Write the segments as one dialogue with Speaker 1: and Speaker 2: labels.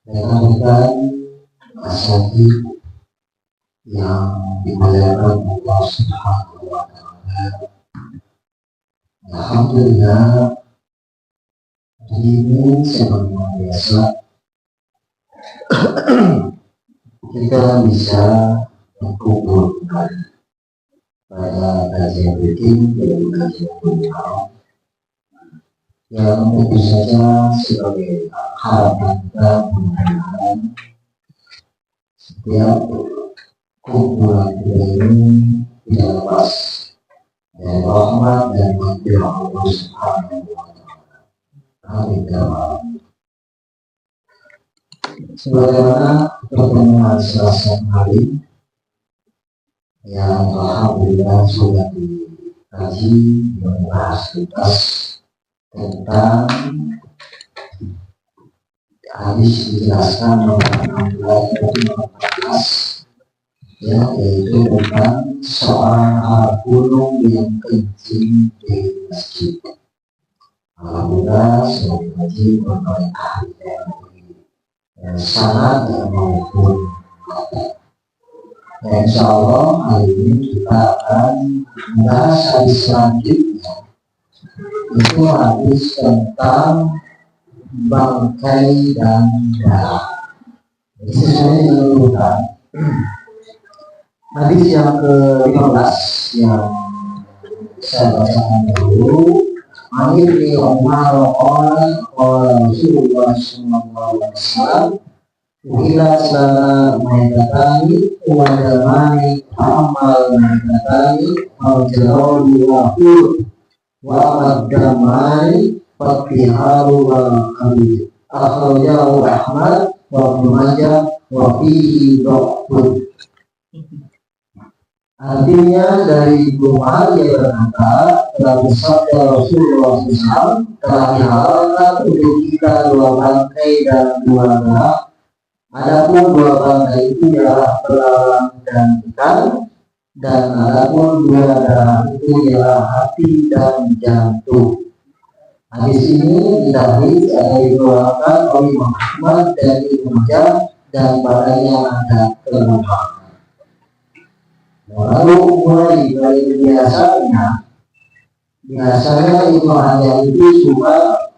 Speaker 1: rekan-rekan asati yang dimuliakan Allah Subhanahu wa Ta'ala. Alhamdulillah, hari ini seperti biasa kita bisa berkumpul kembali pada kajian rutin dan kajian rutin yang tentu saja sebagai harapan kita mudah-mudahan setiap kumpulan kita ini tidak lepas dari rahmat dan maghfirah Allah Subhanahu wa Ta'ala. Amin ya rabbal. Sebagaimana pertemuan Selasa kemarin yang alhamdulillah sudah dikaji membahas tuntas tentang hadis dijelaskan nomor 16 ya, yaitu tentang seorang anak gunung yang kencing di masjid. Alhamdulillah sebagai haji berbagai ahli dari sanad maupun mata. Dan insya Allah hari ini kita akan membahas hadis selanjutnya. Itu hadis tentang bangkai dan darah. Ini sesuai dengan urutan. Hadis yang ke-15 yang saya bacakan dulu. Amir bin Umar Rasulullah sallallahu alaihi wasallam ila sana maitatani wa damani amal maitatani wa jarodi wa hur wa amadamai fatiharu wa kabir akhrajahu Ahmad wa Ibnu Majah wa fihi dha'fun. Artinya dari Ibnu Umar yang berkata, telah bersabda Rasulullah SAW, telah dihalalkan untuk kita dua bangkai dan dua darah. Adapun dua bangkai itu ialah belalang dan ikan, dan adapun dua darah itu ialah hati dan jantung. Hadis ini didahului ada dikeluarkan oleh Imam Ahmad dan Ibnu Majah dan padanya ada kelemahan. Lalu mulai dari biasanya Ibnu Hajar itu suka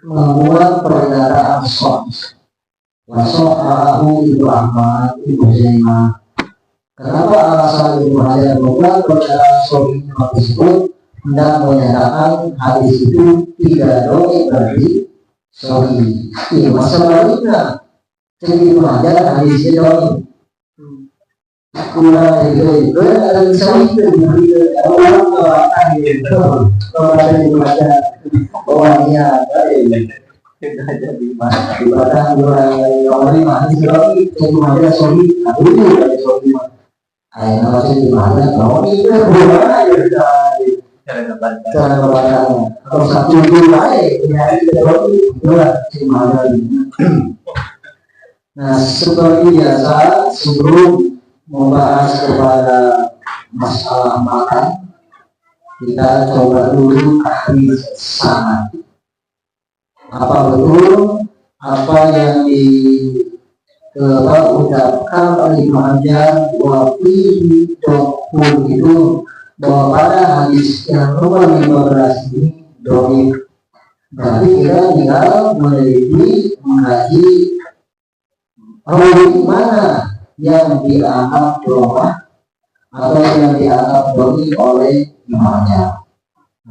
Speaker 1: membuat pernyataan wasohahu Ibnu Ahmad Ibnu Zaimah. Kenapa alasan Ibnu Hajar membuat pernyataan sahih tersebut? Hendak menyatakan hadis itu tidak doa berarti sahih. Sebaliknya Ibnu Hajar hadisnya doa. Kurang itu ada sahih itu orang orang itu kalau ada di baca orangnya ada di mana ibadah orang masih sahih itu ada sahih itu ada sahih ayat masih di mana kalau itu cara membacanya atau satu itu lain ya itu di mana. Nah seperti biasa sebelum membahas kepada masalah makan, kita coba dulu hadis sanad. Apa betul apa yang diucapkan oleh Ibnu Hajar wa fihi dha'fun itu, bahwa pada hadis yang nomor 15 ini dhaif. Berarti kita tinggal meneliti mengkaji mana yang dianggap doa atau yang dianggap doi oleh imamnya.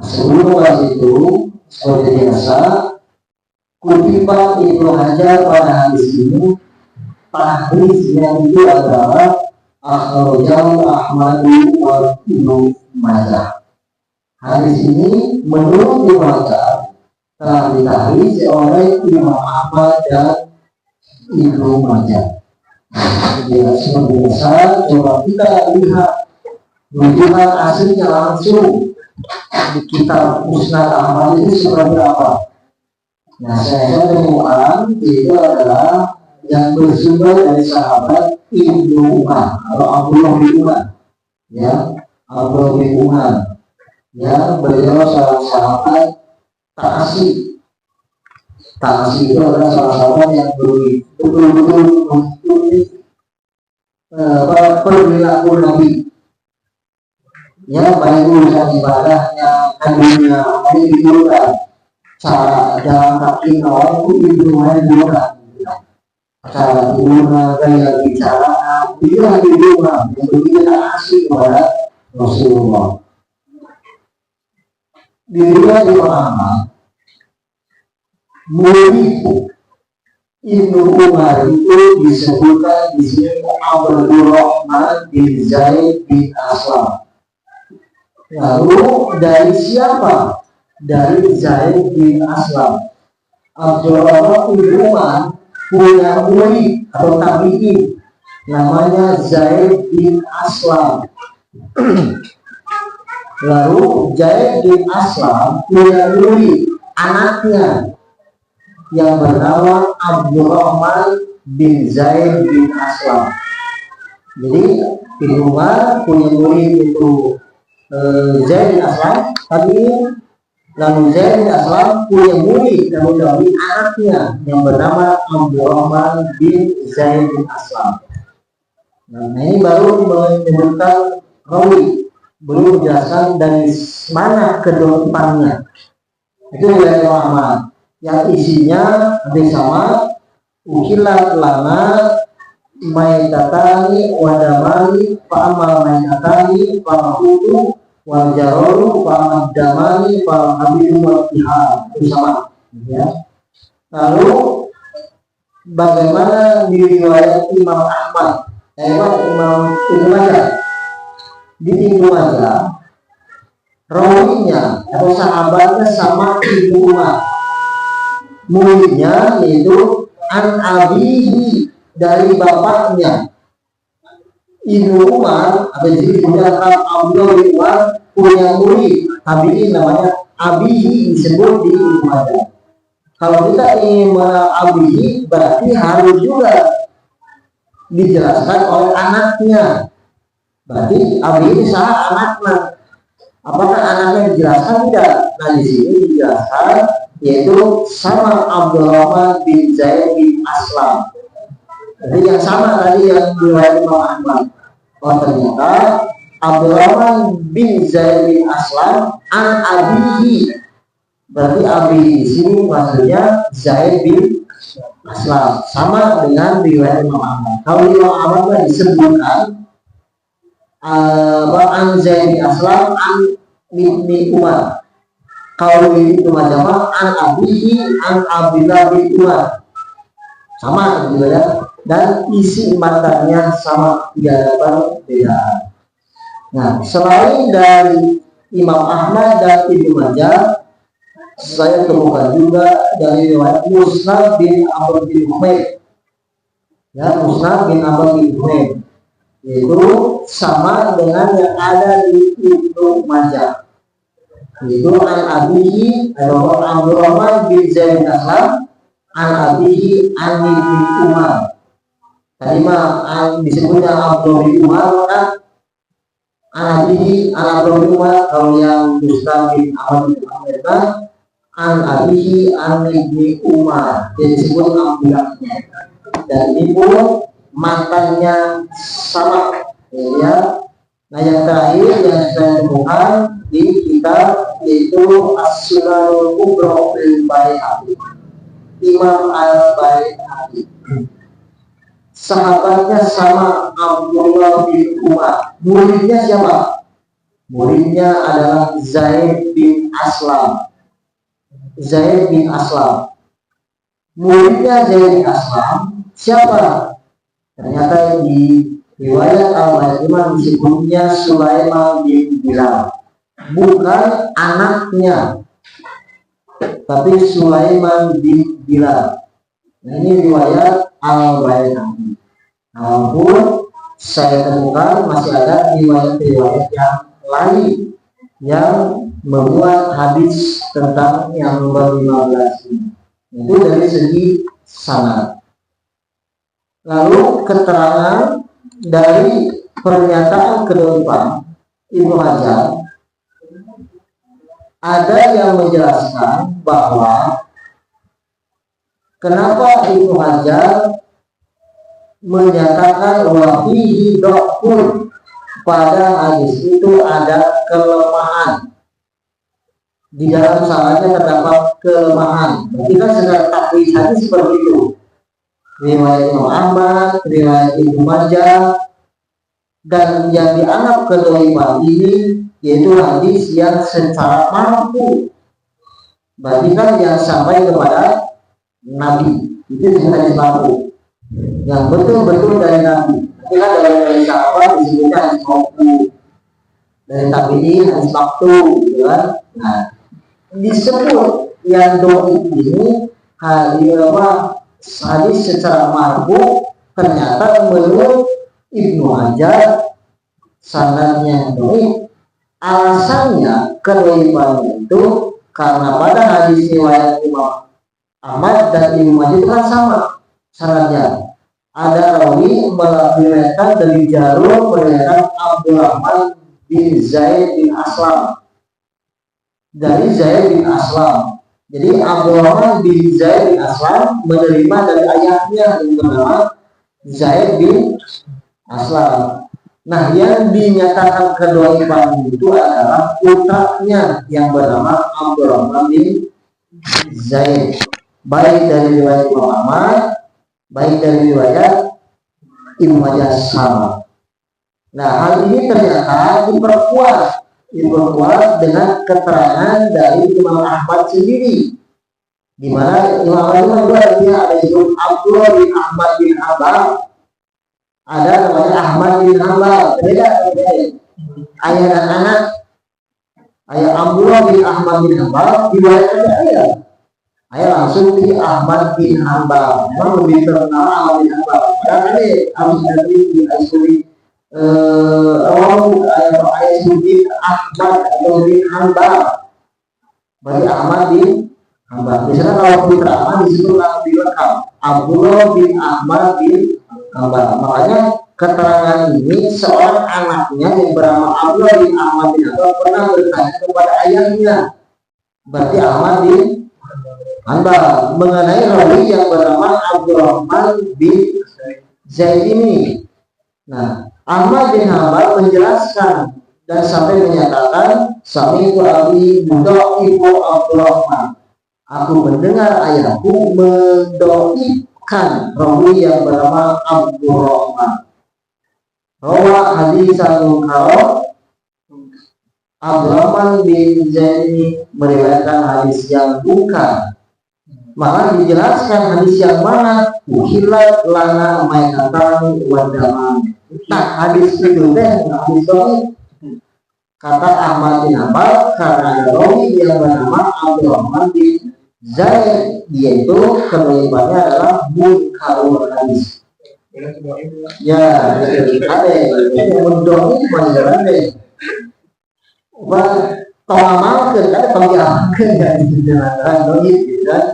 Speaker 1: Sebelum bahas itu, seperti biasa, kutipan Ibnu Hajar pada hadis ini, hadis yang itu adalah akhrajahu Ahmad wa Ibnu Majah. Hadis ini menurut Ibnu Hajar telah ditahrij oleh Imam Ahmad dan Ibnu Majah. Ya, seperti biasa, coba kita lihat rujukan aslinya langsung di kitab Musnad Ahmad itu seperti apa. Nah, saya temukan itu adalah yang bersumber dari sahabat Ibnu Umar atau Abdullah bin Umar, ya, Abdullah bin Umar, ya, beliau salah sahabat Ta'asi. Ta'asi itu adalah salah sahabat yang betul-betul mengikuti perilaku Nabi. Ya, baik urusan ibadahnya, hadisnya, ini diurutkan. Cara jalan kaki awal itu diurutkan. Cara tidurnya, gaya bicara, dia diurutkan. Yang begitu asik kepada Rasulullah. Diriwayat Imam Ahmad, murid Ibnu Umar itu disebutkan di sini Abdurrahman bin Zaid bin Aslam. Lalu dari siapa? Dari Zaid bin Aslam. Abdurrahman bin Umar punya murid atau tabi'in namanya Zaid bin Aslam. Lalu Zaid bin Aslam punya murid anaknya yang bernama Abdurrahman bin Zaid bin Aslam. Jadi Ibnu Umar punya murid itu Zaid bin Aslam, tapi lalu Zaid bin Aslam punya murid dari anaknya yang bernama Abdurrahman bin Zaid bin Aslam. Nah, ini baru menyebutkan rawi, belum menjelaskan dari mana kedua depannya. Itu dari Ahmad yang isinya hampir sama, ukilat lana maitatani wadamani fa'amal maitatani fa'ahudu wajaroru fa'amadamani fa'ahabidu wa'tihar. Itu sama ya. Lalu bagaimana diriwayat Imam Ahmad, Imam Ibnu Majah? Di Ibnu Majah rawinya atau sahabatnya sama Ibnu Umar, muridnya yaitu an abihi, dari bapaknya. Ibnu Umar atau jadi punya Abdullah bin Umar punya murid tabi'in namanya abihi, disebut di Ibnu Majah. Kalau kita ingin mengenal abihi berarti harus juga dijelaskan oleh anaknya. Berarti abihi sah anaknya. Apakah anaknya dijelaskan? Tidak. Nah, di sini dijelaskan yaitu sama Abdurrahman bin Zaid bin Aslam. Jadi yang sama tadi yang diriwayatkan Imam Ahmad. Oh, ternyata Abdurrahman bin Zaid bin Aslam an abihi. Berarti abihi di sini maksudnya Zaid bin Aslam, sama dengan riwayat Imam Ahmad. Kalau Imam Ahmad disebutkan an Zaid bin Aslam an Ibnu Umar. Kalau itu macam an abihi an Abdullah bin Umar, sama gitu ya. Dan isi matanya sama, tidak ada perbedaan. Nah, selain dari Imam Ahmad dan Ibnu Majah, saya temukan juga dari riwayat Musnad bin Amr bin Humaid. Ya, Musnad bin Amr bin Humaid, yaitu sama dengan yang ada di Ibnu Majah. Itu an abihi atau Abdurrahman bin Zaid bin Aslam an abihi an Ibnu Umar. Tadi mah disebutnya Abdullah bin Umar, kan an abihi an Abdullah bin Umar. Kalau yang Musnad bin Amr bin Humaid an abihi an Ibnu Umar, jadi disebut Abdullahnya. Dan ini pun matanya sama ya. Nah, yang terakhir yang saya temukan di kitab yaitu As-Sunanul Kubra lil Baihaqi, Imam Al-Baihaqi. Sahabatnya sama Abdullah bin Umar. Muridnya siapa? Muridnya adalah Zaid bin Aslam. Zaid bin Aslam. Muridnya Zaid bin Aslam siapa? Ternyata di riwayat Al-Imam disebutnya Sulaiman bin Bilal. Bukan anaknya, tapi Sulaiman bin Bilal. Nah, ini riwayat Al-Baihaqi. Namun saya temukan masih ada riwayat-riwayat yang lain yang memuat hadis tentang yang nomor 15 ini. Itu dari segi sanad. Lalu keterangan dari pernyataan kedua Ibnu Hajar, ada yang menjelaskan bahwa kenapa Ibnu Hajar menyatakan wafihi dhafun, pada hadis itu ada kelemahan. Di dalam sanadnya terdapat kelemahan. Kita sedang takrij hadis seperti itu. Riwayat Imam Ahmad, riwayat Ibnu Majah, dan yang dianggap kedoliman ini yaitu hadis yang secara marfu. Berarti kan yang sampai kepada Nabi itu hadis marfu. Yang betul-betul dari Nabi. Nanti kan dari sahabat disebutnya hadis marfu. Dari tabi'in hadis marfu, gitu kan? Nah, disebut yang doib ini hadis secara marfu, ternyata menurut Ibnu Hajar sanadnya doib. Alasannya kedoibannya itu karena pada hadis riwayat Imam Ahmad dan Ibnu Majah itu kan sama sanadnya. Ada rawi meriwayatkan dari jalur meriwayatkan Abdurrahman bin Zaid bin Aslam dari Zaid bin Aslam. Jadi Abdurrahman bin Zaid bin Aslam menerima dari ayahnya yang bernama Zaid bin Aslam. Nah, yang dinyatakan kedoliman itu adalah putranya yang bernama Abdurrahman bin Zaid, baik dari riwayat Imam Ahmad, baik dari riwayat Ibnu Majah sama. Nah, hal ini ternyata diperkuat dengan keterangan dari Imam Ahmad sendiri, di mana Imam Ahmad ada disebut Abdullah bin Ahmad bin Hanbal, ada namanya Ahmad bin Hanbal, beda. Ayah dan anak, ayah Abdullah bin Ahmad bin Hanbal diriwayatkan ayah langsung di Ahmad bin Hanbal. Memang lebih terkenal Ahmad bin Hanbal. Dan ini harus di Asyuri ayah bin Ahmad atau bin Hanbal. Berarti Ahmad bin Hanbal. Biasanya kalau putra Ahmad disebut lebih lengkap Abdullah bin Ahmad bin Hanbal. Makanya keterangan ini seorang anaknya yang bernama Abdullah bin Ahmad bin Hanbal pernah bertanya kepada ayahnya, berarti Ahmad bin Hanbal, mengenai rawi yang bernama Abdurrahman bin Zaid ini. Nah, Ahmad bin Hanbal menjelaskan dan sampai menyatakan sami'tu abi mudha'ifu Abdurrahman. Aku mendengar ayahku mendoibkan rawi yang bernama Abdurrahman. Rawa hadis al-Mukarram, Abdurrahman bin Zaid ini meriwayatkan hadis yang bukan. Malah dijelaskan hadis yang mana uhilat lana mainatan wadaman. Tak hadis itu deh, hadis itu kata Ahmad bin Hanbal karena ada rawi yang bernama Abdurrahman bin Zaid, yaitu kedoibannya adalah munkarul hadis. Ya, ada mendoi pelajaran deh. Wah, tolong kan pembiakan ya dijelaskan doi, kan?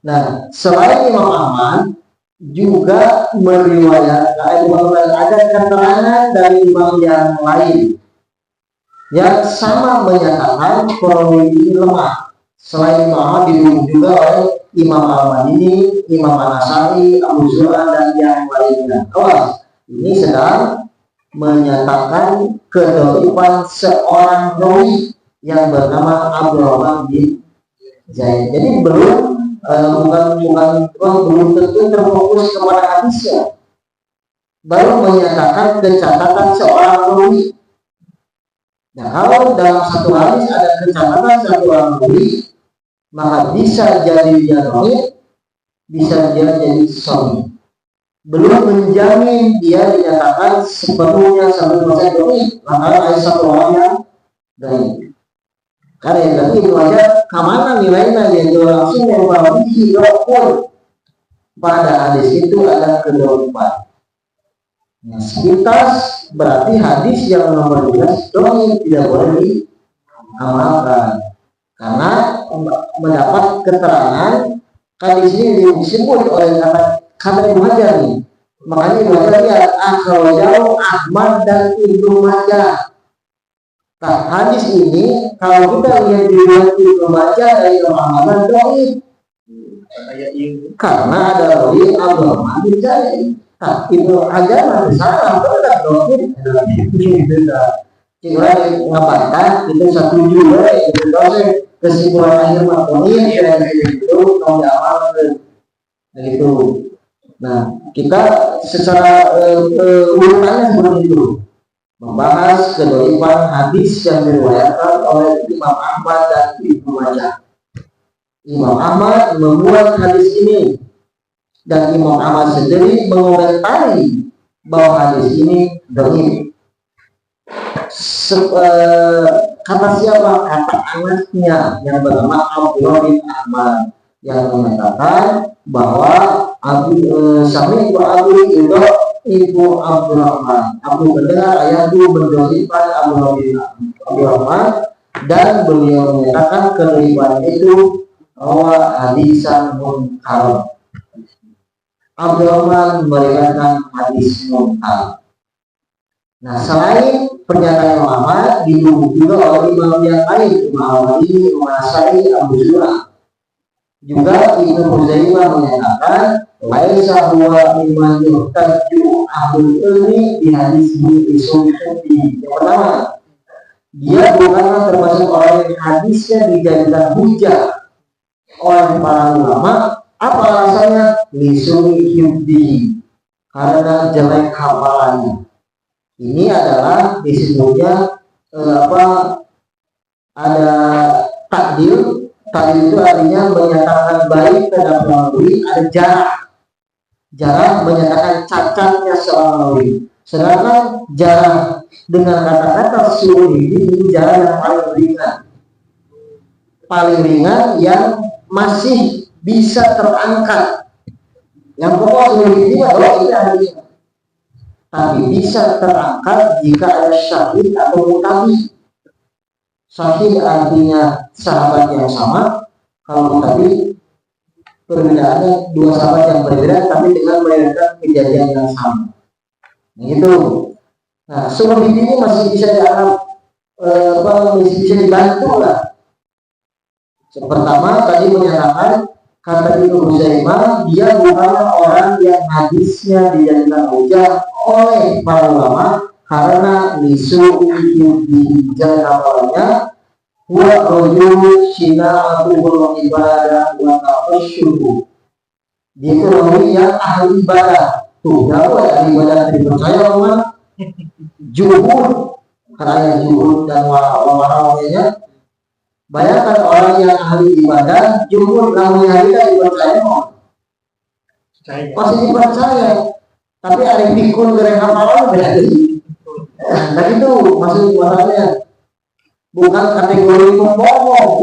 Speaker 1: Nah, selain Imam Ahmad juga meriwayatkan ada keterangan dari imam yang lain yang sama menyatakan perawi ini lemah. Selain Imam Ahmad didukung juga oleh Imam Ahmad ini, Imam An-Nasai, Abu Zur'ah dan yang lainnya. Ini sedang menyatakan kedoliban seorang rawi yang bernama Abdurrahman bin Zaid. Jadi belum tentu terfokus kepada hadisnya, baru menyatakan kecatatan seorang rawi. Nah, kalau dalam satu hadis ada kecatatan satu orang rawi, maka bisa jadi dia dhaif, bisa jadi sahih. Belum menjamin dia dinyatakan sepenuhnya 100% dhaif, maka ada satu orang yang dhaif. Karena yang tadi itu aja kemana nilainya dia langsung membawahi dokter. Pada hadis itu ada kedoliban. Nah, sepintas berarti hadis yang nomor 12 dhaif, tidak boleh diamalkan. Karena mendapat keterangan kan di sini disebut oleh kata Ibnu Hajar nih. Makanya Ibnu Hajar lihat akhrajahu Ahmad dan Ibnu Majah. Nah, hadis ini kalau kita lihat di riwayat Ibnu Majah dari Imam Ahmad dhaif. karena ada rawi Abdurrahman bin Zaid. Nah, itu aja salah benar dong. Kita ngapatan itu satu juga itu kesimpulan akhir makonin dan itu kalau amal gitu. Nah, kita secara urutannya seperti itu, membahas kedoifan hadis yang diriwayatkan oleh Imam Ahmad dan Ibnu Majah. Imam Ahmad membuat hadis ini dan Imam Ahmad sendiri mengomentari bahwa hadis ini dhaif. Kata siapa? Kata anaknya yang bernama Abdullah bin Ahmad yang mengatakan bahwa Sami Abu Ibu Abdurrahman. Aku mendengar ayahku mendolifan Abdurrahman dan beliau menyatakan kedolifan itu bahwa hadisan munkar. Abdurrahman meriwayatkan hadis munkar. Nah, selain pernyataan ulama didukung juga oleh imam yang lain, Imam Ali, Imam Nasai, Abu Zur'ah. Juga Ibnu Huzaimah menyatakan laisa huwa mimman yuhtaju ahlul ilmi di hadis ini isufi. Yang pertama, dia bukanlah termasuk orang yang hadisnya dijadikan hujah oleh para ulama. Apa alasannya? Lisuni hibdi, karena jelek hafalannya. Ini adalah disebutnya ada takdir. Takdir itu artinya menyatakan baik terhadap rawi, ada jarah menyatakan cacatnya seorang rawi. Sedangkan jarah dengan kata-kata suruh ini jarah yang paling ringan yang masih bisa terangkat. Yang pokok suruh ini adalah ini tapi bisa terangkat jika ada syahid atau mutabi. Syahid artinya sahabat yang sama, kalau mutabi perbedaannya dua sahabat yang berbeda tapi dengan meriwayatkan kejadian yang sama. Gitu. Nah, sumber ini masih bisa dianggap masih bisa dibantu lah. Pertama tadi menyatakan kata Ibnu Huzaimah, dia bukanlah orang yang hadisnya dijadikan hujah oleh para ulama karena lisu dijadikan awalnya huwa rajul sina'atul ibadah wa tafasyuhu. Dia itu orang yang ahli ibadah. Tuh, apa ahli ibadah dipercaya orang juhud, karena juhud dan warawanya. Bayangkan orang yang ahli ibadah, jumhur namanya kita dipercaya masih dipercaya, tapi ada pikun dari hafalan berarti. Dan itu maksud masalahnya bukan kategori pembohong,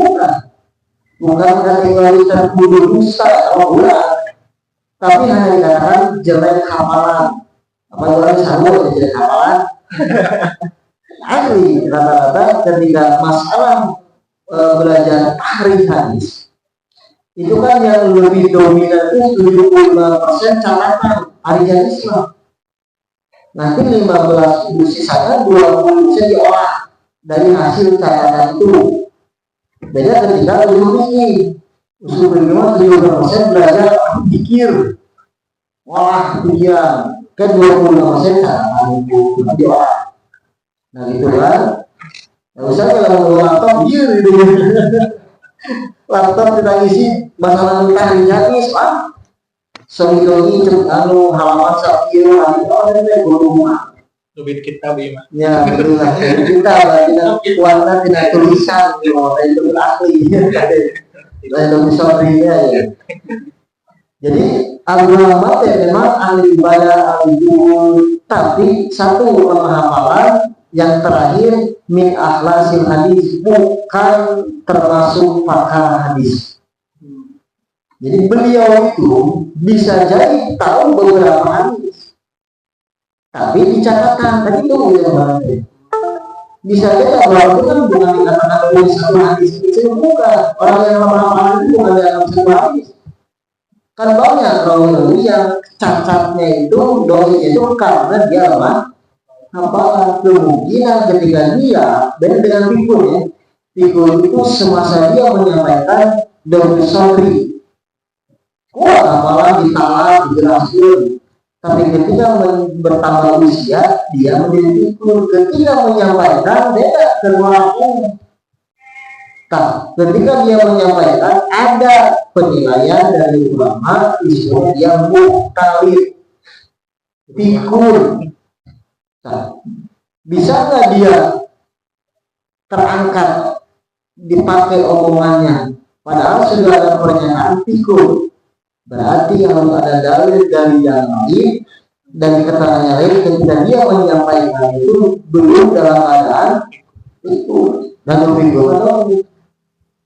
Speaker 1: bukan kategori terbunuh dusta, tapi hanya dikatakan jelek hafalan. Apa orang sanggup jelek hafalan? Asli rata-rata ketika masalah belajar tahrir hadis itu kan yang lebih dominan itu 75% catatan arian Islam. Nanti 15 sisanya 20% diolah dari hasil catatan itu. Beda ketika usul fikih 75% belajar pikir, olah pikiran, ke 25% catatan itu diolah. Nah gitu kan. Nah, misalnya kalau laptop gitu. Laptop kita isi masalah tentang hadis, Soalnya halaman sakit, ada berumah.
Speaker 2: Lebih kita bima.
Speaker 1: Ya betul lah. Kita tidak kuatnya tidak tulisan, itu asli. Lalu misalnya ya. Jadi ulama memang ahli ibadah, ahli juhud, tapi satu pemahaman yang terakhir min akhlasil hadis, bukan termasuk pakar hadis. Jadi beliau itu bisa jadi tahu beberapa hadis, tapi dicatatkan tadi itu yang bisa jadi bahwa itu kan bukan dikatakan oleh satu hadis itu, bukan orang yang lama-lama itu bukan dalam satu hadis. Kan banyak rawi yang cacatnya itu dosis itu karena dia lemah. Apa kemungkinan ketika dia beda dengan pikun ya, pikun itu semasa dia menyampaikan dosis sorry kuat apalah ditalar dijelaskan, tapi ketika bertambah usia dia menjadi pikun. Ketika menyampaikan dia keluar. Nah, ketika dia menyampaikan ada penilaian dari ulama disebut dia mukhtalif pikun. Nah, bisa nggak dia terangkat dipakai omongannya padahal sudah ada pernyataan pikun? Berarti harus ada dalil dari yang lain dan keterangannya lain ketika dia menyampaikan itu belum dalam keadaan pikun dan pikun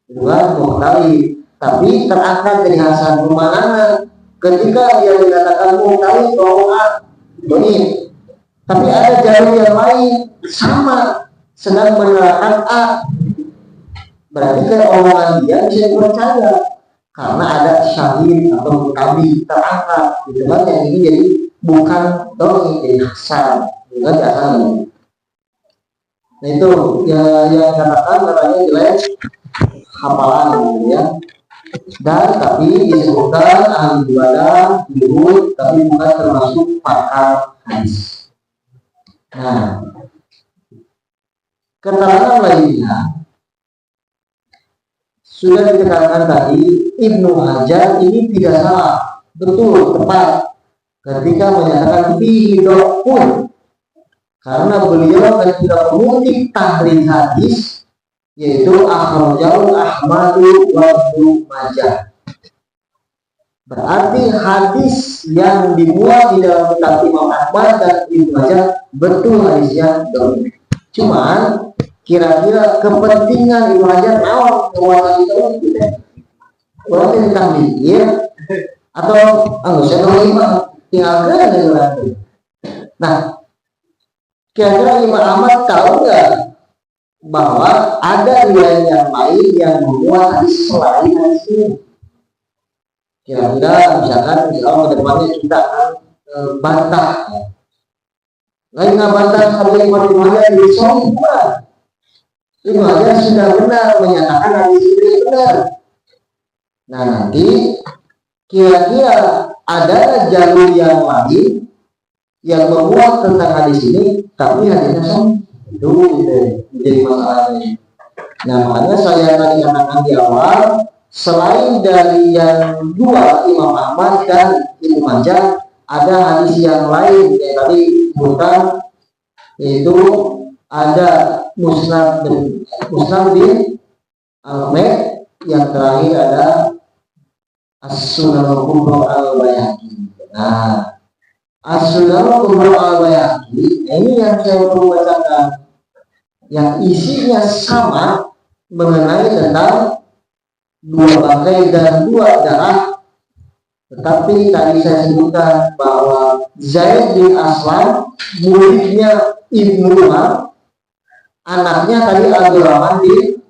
Speaker 1: dua mukhtalif, tapi terangkat dari Hasan Rumanana ketika dia dikatakan mukhtalif bahwa ini, tapi ada jalur yang lain sama sedang menerangkan A, berarti kan omongan dia bisa dipercaya karena ada syahid atau mutabi terangkat gitu kan, yang ini jadi bukan dong jadi Hasan bukan Hasan. Nah itu yang katakan katanya jelek hafalan gitu ya, dan tapi disebutkan ahli ibadah juhud tapi bukan termasuk pakar hadis. Nah keterangan lainnya sudah dikatakan tadi, Ibnu Hajar ini tidak salah, betul tepat ketika menyatakan bihidokun, karena beliau ketika mengutip tahrij hadis yaitu akhrajahu Ahmadu wa Ibnu Majah. Berarti hadis yang dimuat di dalam kitab Imam Ahmad dan Ibnu Majah betul hadisnya dhaif. Cuman kira-kira kepentingan Ibnu Majah naon kekuatan itu kita. Berarti kita mikir atau saya terima tinggalkan gitu. Nah, kira-kira Imam Ahmad tahu nggak bahwa ada riwayat yang lain yang memuat hadis selain hadis ini? Kira-kira misalkan kalau kedepannya kita akan bantah, lain nggak bantah hadis yang Ibnu di Sahih bukan? Ibnu Hajar sudah benar menyatakan hadis ini benar. Nah nanti kira-kira ada jalur yang lain yang memuat tentang hadis ini tapi hadisnya sahih. Itu menjadi masalahnya. Nah makanya saya tadi katakan di awal, selain dari yang dua Imam Ahmad dan Ibnu Majah, ada hadis yang lain yang tadi disebutkan, yaitu ada Musnad bin Ahmad, yang terakhir ada As-Sunan Kubra Al-Baihaqi. Nah As-Sunan Kubra Al-Baihaqi ini yang saya perlu bacakan, yang isinya sama mengenai tentang dua bangkai dan dua darah, tetapi tadi saya sebutkan bahwa Zaid bin Aslam muridnya Ibnu Umar, anaknya tadi Abdurrahman bin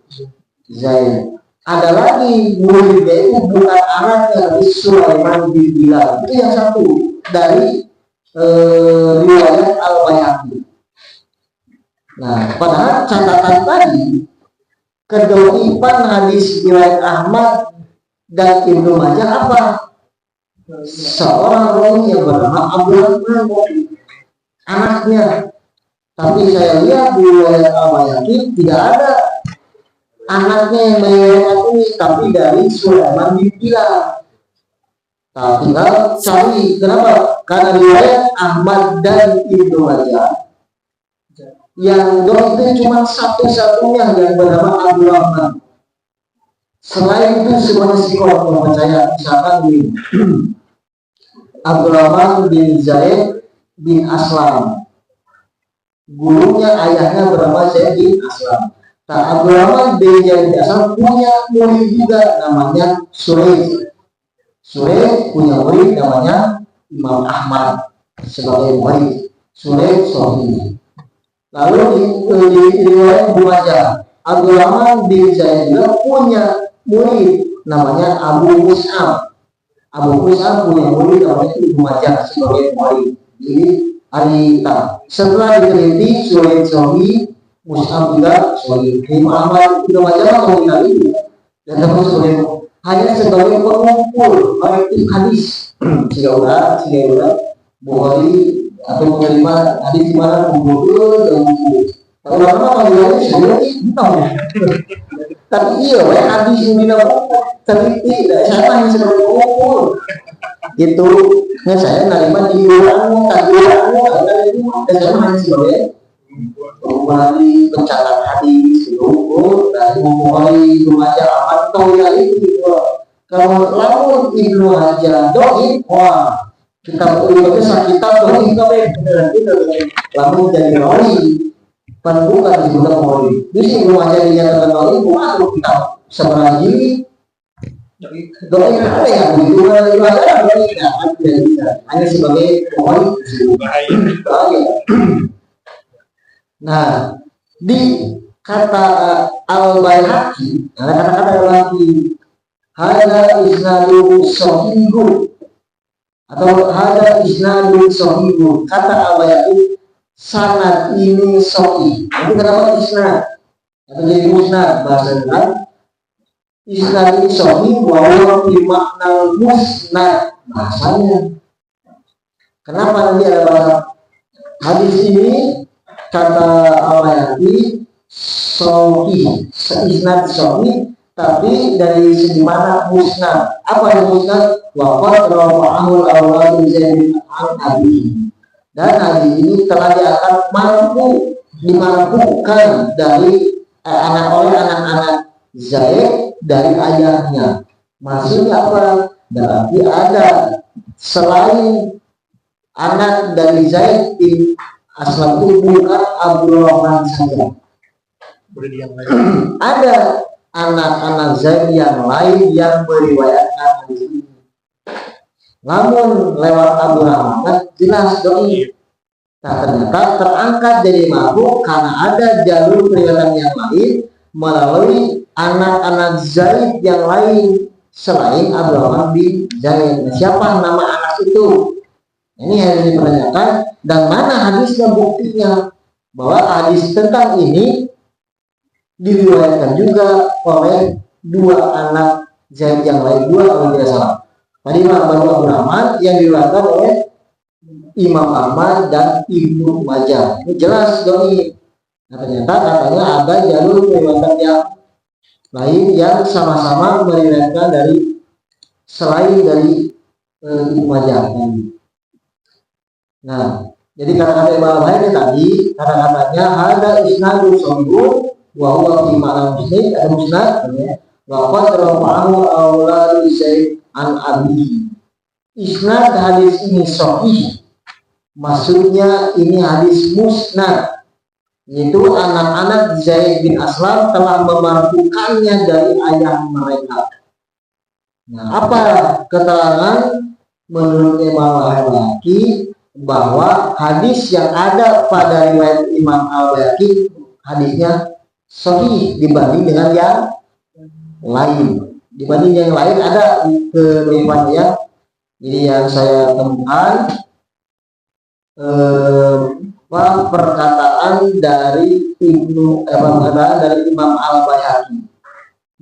Speaker 1: Zaid. Ada lagi muridnya itu bukan anaknya Sulaiman bin Bilal, itu yang satu dari riwayat Al-Baihaqi. Nah, padahal catatan tadi kedoifan hadis riwayat Ahmad dan Ibnu Majah apa? Seorang rawi yang bernama Abdurrahman anaknya. Tapi saya lihat di riwayat Al-Baihaqi tidak ada anaknya yang meriwayatkan ini, tapi dari Sulaiman bin Bilal. Nah, tinggal cari kenapa? Karena riwayat Ahmad dan Ibnu Majah yang dong itu cuma satu-satunya yang bernama Abdurrahman. Selain itu semuanya psikolog yang percaya. Misalkan ini Abdurrahman bin Zaid bin Aslam, gurunya ayahnya bernama Zaid bin Aslam. Nah, Abdurrahman bin Zaid bin Aslam punya murid juga namanya Suraid. Suraid punya murid namanya Imam Ahmad sebagai murid. Suraid Sohi. Lalu di riwayat Ibnu Majah, Abdurrahman bin Zaid juga punya murid namanya Abu Mus'ab. Abu Mus'ab punya murid namanya Ibnu Majah sebagai murid. Jadi Arita. Setelah diteliti Suraid Sohi, Mus'ab juga Sohi. Imam Ahmad Ibnu Majah Sohi lagi. Dan terus Suraid hanya sebagai pengumpul kolektif hadis. Jika Bukhari atau menerima hadis di mana kumpul dan kumpul. Kalau lama kalau sebenarnya tahu. Tapi iya, hadis ini teliti, siapa yang sebagai pengumpul? Itu nggak saya nerima di ulangmu, tak ulangmu, dan saya hanya sebagai Bukhari pencatat hadis itu, dari Bukhari Ibnu Hajar atau ya itu. Kalau lamun Ibnu Hajar doib, wah kita berusaha kita doib beneran itu, lamun jadi rawi, kan bukan disebut rawi. Jadi Ibnu Hajar dinyatakan rawi, wah kita sebenarnya doib ada yang begitu ada hanya sebagai rawi. Nah, di kata Al-Baihaqi, ada kata-kata lagi, hada isnadu sahihu atau hada isnadu sahihu. Kata Al-Baihaqi, sanad ini sahih. Itu kenapa isnad? Atau jadi musnad bahasa Arab. Isnad ini sahih bahwa di makna musnad bahasanya. Kenapa nanti ada bahasa hadis ini? Kata Al-Baihaqi sahih, seisnad sahih, tapi dari segi mana musnad. Apa yang musnad? Waqad rafa'ahu al-awwal Zaid an Abi. Dan hadis ini telah diangkat dimampukan dari anak-anak Zaid dari ayahnya. Maksudnya apa? Berarti ada selain anak dari Zaid bin Aslam itu bukan Abdurrahman saja. Ada anak-anak Zaid yang lain yang meriwayatkan hadis ini. Namun lewat Abdurrahman jelas doi. Nah, ternyata terangkat dari mabuk karena ada jalur periwayatan yang lain melalui anak-anak Zaid yang lain selain Abdurrahman bin Zaid. Siapa nama anak itu? Ini yang dipertanyakan, dan mana hadisnya buktinya bahwa hadis tentang ini diriwayatkan juga oleh dua anak Zaid yang lain, dua kalau tidak salah. Tadi baru Abdurrahman yang diriwayatkan oleh Imam Ahmad dan Ibnu Majah. Ini jelas dong ini. Nah, ternyata katanya ada jalur periwayatan yang lain yang sama-sama meriwayatkan dari selain dari Ibnu Majah. Nah, jadi kata-kata Imam Al-Baihaqi tadi, kata-katanya ada isnadu sahih wa huwa fi ma'na musnad, ada musnad wa qad rafa'ahu aulad Zaid an Abi. Isnad hadis ini sahih. Maksudnya ini hadis musnad, yaitu anak-anak Zaid bin Aslam telah memarfukannya dari ayah mereka. Nah, apa keterangan menurut Imam Al-Baihaqi bahwa hadis yang ada pada riwayat Imam Al-Baihaqi hadisnya sahih dibanding dengan yang lain. Dibanding yang lain ada kelebihannya. Jadi yang saya temukan perkataan dari Imam Al-Baihaqi.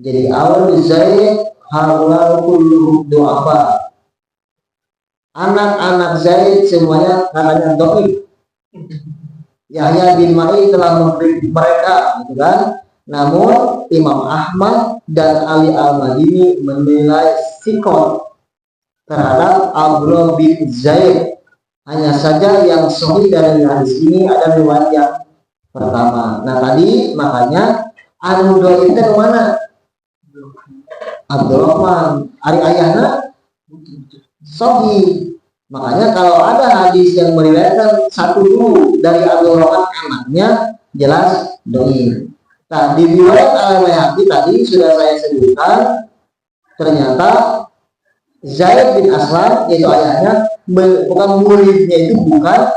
Speaker 1: Jadi awal Zaid halal kulluhum du'afa. Anak-anak Zaid semuanya katanya dhaif. Yahya bin Ma'in telah mengkritik mereka, gitu kan? Namun Imam Ahmad dan Ali Al-Madini menilai sikot terhadap Abdullah bin Zaid. Hanya saja yang sahih dari hadis ini ada riwayat yang pertama. Nah tadi makanya anu dhaif itu mana? Abdurrahman, ari ayahna sahih. Makanya kalau ada hadis yang meriwayatkan satu dulu dari Abdurrahman anaknya jelas dhaif. Nah di riwayat Al-Baihaqi tadi sudah saya sebutkan, ternyata Zaid bin Aslam yaitu ayahnya bukan muridnya, itu bukan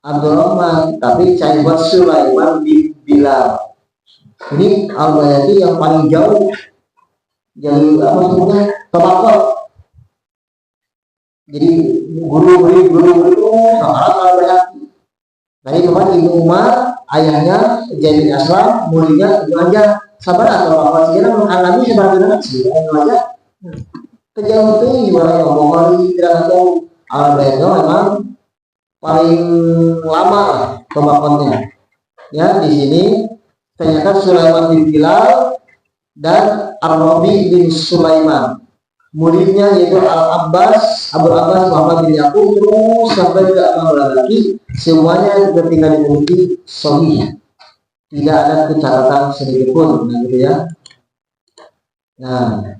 Speaker 1: Abdurrahman tapi Sahibat Sulaiman bin Bilal. Ini Al-Baihaqi yang paling jauh jadi apa namanya tabaqat. Jadi guru-guru itu sangat Al-Baihaqi. Tadi kemarin Ibnu Umar ayahnya Zaid bin Aslam, muridnya itu aja sabar atau apa sih kan Nabi sabar benar sih itu aja kejauh tuh gimana ngomong kali tidak tahu Al-Bayno memang paling lama lah pembakonnya ya. Di sini ternyata Sulaiman bin Bilal dan Ar-Rabi bin Sulaiman, muridnya yaitu Al-Abbas, Abu Abbas Muhammad bin Yakub, terus sampai ke Imam lagi, semuanya ketika dimiliki sahih, tidak ada catatan sedikit pun, gitu ya. Nah,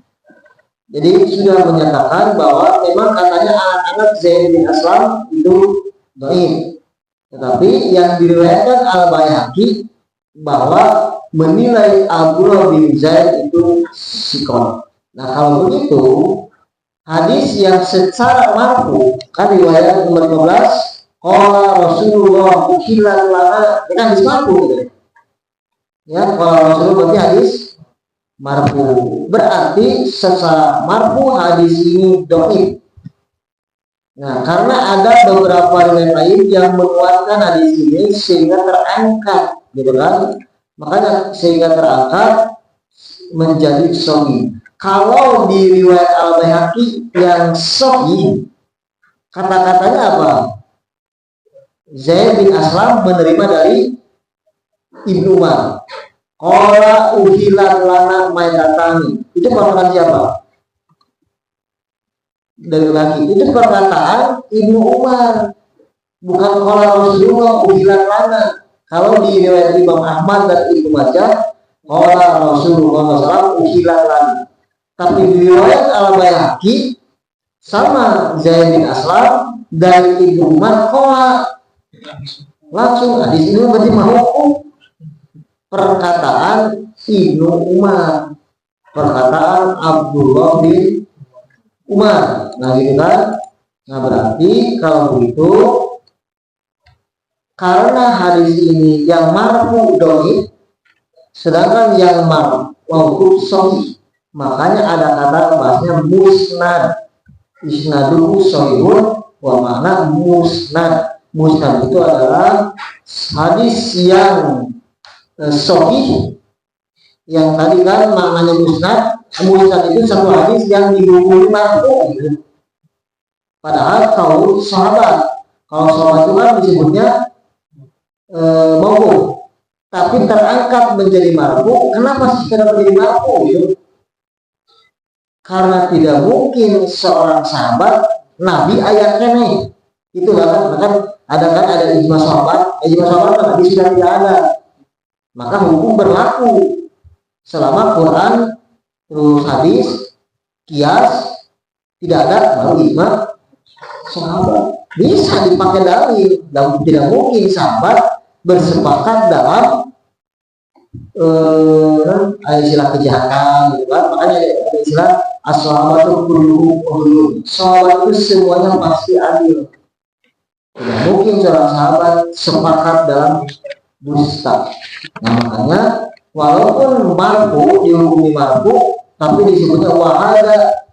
Speaker 1: jadi sudah menyatakan bahwa memang katanya anak-anak Zaid bin Aslam itu dhaif, tetapi yang diriwayatkan Al-Baihaqi bahwa menilai Abdullah bin Zaid itu sikon. Nah kalau begitu hadis yang secara marfu kan riwayat nomor 15 qala Rasulullah ukhilan lana, ini kan hadis marfu gitu. Ya, qala Rasulullah berarti hadis marfu, berarti secara marfu hadis ini dhaif. Nah karena ada beberapa riwayat lain yang menguatkan hadis ini sehingga terangkat gitu kan, makanya sehingga terangkat menjadi sahih. Kalau di riwayat Al-Baihaqi yang sahih, kata-katanya apa? Zaid bin Aslam menerima dari Ibnu Umar. Qala uhilan lana maitatani. Itu perkataan siapa? Dari laki. Itu perkataan Ibnu Umar. Bukan qala Rasulullah uhilan lana. Kalau di riwayat Imam Ahmad dan Ibnu Majah, qala Rasulullah SAW uhilan lana. Tapi di riwayat Al-Baihaqi sama Zaid bin Aslam dari Ibnu Umar qala langsung hadis ini berarti mau perkataan Ibnu Umar, perkataan Abdullah bin Umar. Nah gitu kan. Nah berarti kalau begitu karena hadis ini yang marfu dhaif, sedangkan yang marfu sahih, makanya ada kata bahasnya musnad. Isnaduhu sahihun wa makna musnad. Musnad itu adalah hadis yang sahih, yang tadi kan maknanya musnad. Musnad itu satu hadis yang dihukumi marfu gitu. Padahal kalau sahabat itu kan disebutnya mauquf, tapi terangkat menjadi marfu. Kenapa sih tidak menjadi marfu gitu? Karena tidak mungkin seorang sahabat Nabi ayatnya nih itu kan ada ijma sahabat kan hadis sudah tidak ada, maka hukum berlaku selama Quran terus hadis kias tidak ada, baru ijma sahabat bisa dipakai dalil. Dan tidak mungkin sahabat bersepakat dalam istilah kejahatan gitu kan. Makanya ada istilah as-sahabatu kulluhum, sahabat itu semuanya pasti adil. Tidak mungkin seorang sahabat sepakat dalam dusta. Nah makanya walaupun marfu dihukumi marfu, tapi disebutnya wahada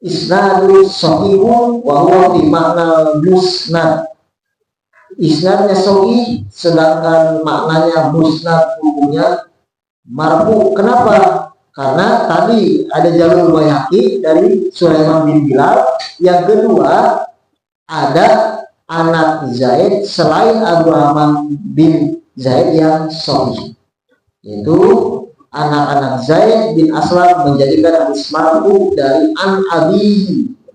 Speaker 1: isnadu sahihun wa huwa fi makna musnad. Isnadnya sahih sedangkan maknanya musnad, hukumnya marfu. Kenapa? Karena tadi ada jalur Baihaqi dari Sulaiman bin Bilal. Yang kedua ada anak Zaid selain Abdurrahman bin Zaid yang sahih, yaitu anak-anak Zaid bin Aslam menjadikan hadis marfu dari an abi,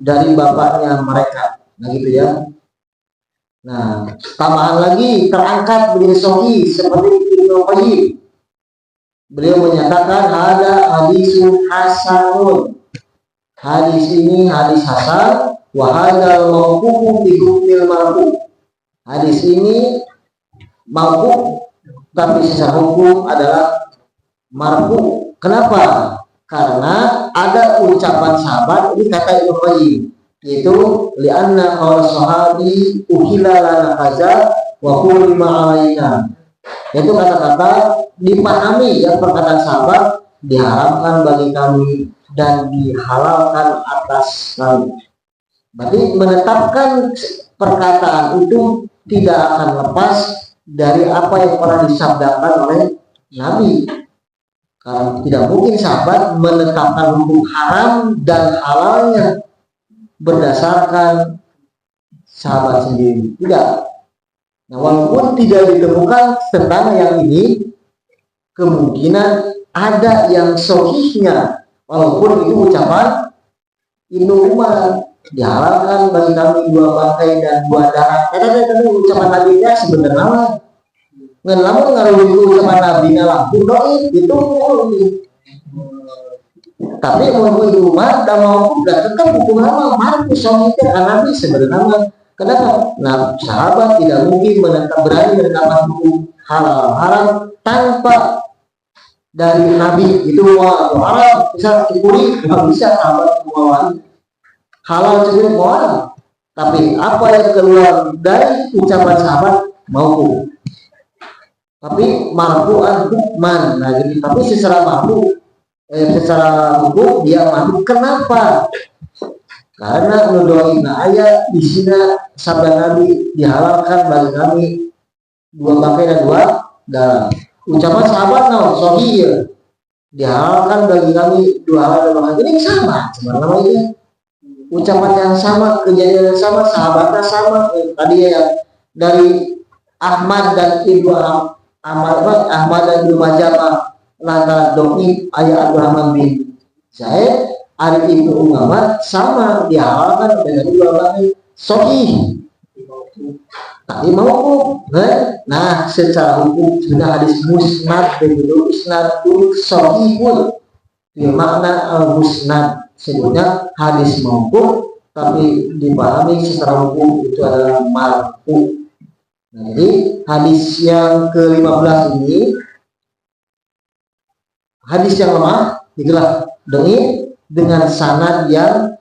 Speaker 1: dari bapaknya mereka. Nah gitu ya. Nah tambahan lagi terangkat menjadi sahih seperti Ibnu Qayyim. Beliau menyatakan ada hadisun hasanun. Hadis ini hadis hasan. Wahadal mauqufu bi hukmil marfu. Hadis ini mauquf tapi secara hukum adalah marfu. Kenapa? Karena ada ucapan sahabat, ini kata Ibnu Qayyim, yaitu li'anna qala sahabi ukhila lana kaza wa qulima alaina. Yaitu kata-kata dipahami ya, perkataan sahabat diharamkan bagi kami dan dihalalkan atas kami. Berarti menetapkan perkataan itu tidak akan lepas dari apa yang pernah disabdakan oleh Nabi. Karena tidak mungkin sahabat menetapkan hukum haram dan halalnya berdasarkan sahabat sendiri. Tidak. Nah, walaupun tidak ditemukan tentang yang ini, kemungkinan ada yang sahihnya, walaupun itu ucapan Ibnu Umar, dihalalkan bagi kami 2 bangkai dan 2 darah. Tadi ucapan Nabi nya sebenarnya ngan lamun ngaruh itu ucapan Nabi nya langsung doi itu tapi mau Ibnu Umar dan mau dan tetap hukum lama mampu sahihnya Nabi sebenarnya. Kenapa? Nah, sahabat tidak mungkin berani menetapkan hukum halal haram tanpa dari Nabi. Itu haram bisa dikuri, nggak bisa sahabat melawan halal cukup moal, tapi apa yang keluar dari ucapan sahabat mau, tapi marfu'an hukman. Nah, jadi tapi secara secara hukum dia mampu. Kenapa? Karena menurut ayat di sini sabda Nabi dihalalkan bagi kami 2 bangkai dan 2 darah. Ucapan sahabat sahih dihalalkan bagi kami 2 hal dan bangkai. Ini sama namanya. Ucapan yang sama, kejadian yang sama, sahabatnya sama. Tadi ya dari Ahmad dan Ibnu Ahmad dan Ibnu Majah lantaran dongin ayat Abdurrahman bin Zaid, Ari Ibnu Umar sama dihalalkan dengan 2 bangkai sahih. Tapi mau nah secara hukum sudah hadis musnad begitu, isnad sahihun makna musnad sebutnya hadis mauquf, tapi dipahami secara hukum itu adalah marfu. Nah, jadi hadis yang ke-15 ini hadis yang lemah itulah dengan sanad yang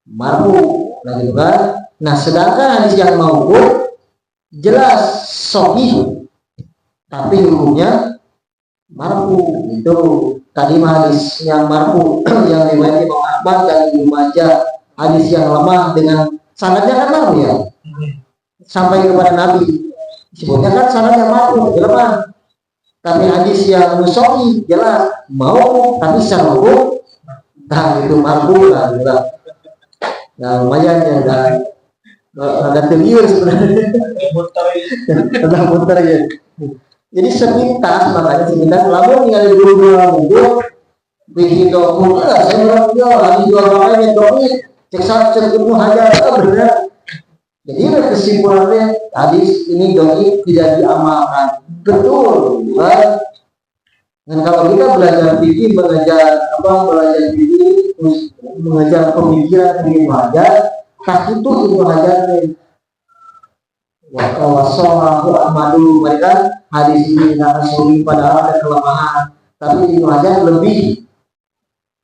Speaker 1: marfu. Nah, gitu kan. Nah, sedangkan hadis yang mauquf jelas sahih tapi hukumnya marfu. Itu tadi hadis yang marfu yang riwayat Imam Ahmad dan Ibnu Majah, hadis yang lemah dengan sanadnya kan marfu ya, sampai kepada Nabi. Sebutnya kan sanadnya marfu lemah. Tapi hadis yang sahih jelas mau tapi secara hukum nah itu marfu lah gitu. Nah, lumayan ya ada terliur sebenarnya. Muter ya. Jadi sepintas, makanya sepintas lamun tinggal di guru bihido saya bilang lagi jual bangkai dongin cek Ibnu Hajar benar. Jadi kesimpulannya hadis ini dongin tidak diamalkan betul kan. Dan kalau kita belajar fikih, belajar pemikiran Ibnu Hajar, tak itu Ibnu Hajar wasohahu Ahmadu, mereka hadis ini nasuri padahal ada kelemahan, tapi Ibnu Hajar lebih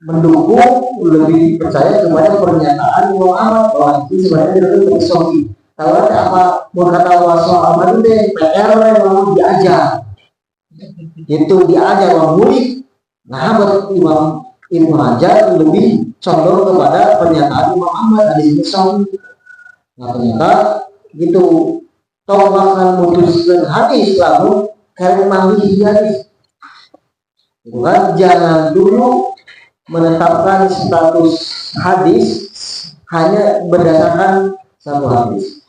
Speaker 1: mendukung, lebih percaya kepada pernyataan Imam Ahmad bahwa itu sebenarnya lebih sahih. Kalau ada apa mau kata wasohahu Ahmadu deh PR memang diajar, itu diajar orang murid. Nah, buat Ibnu Hajar lebih condong kepada pernyataan Imam Ahmad hadis ini sahih. Nah, ternyata gitu. Kau akan memutuskan hadis lalu karena manggil hadis. Bukan jangan dulu menetapkan status hadis hanya berdasarkan satu hadis.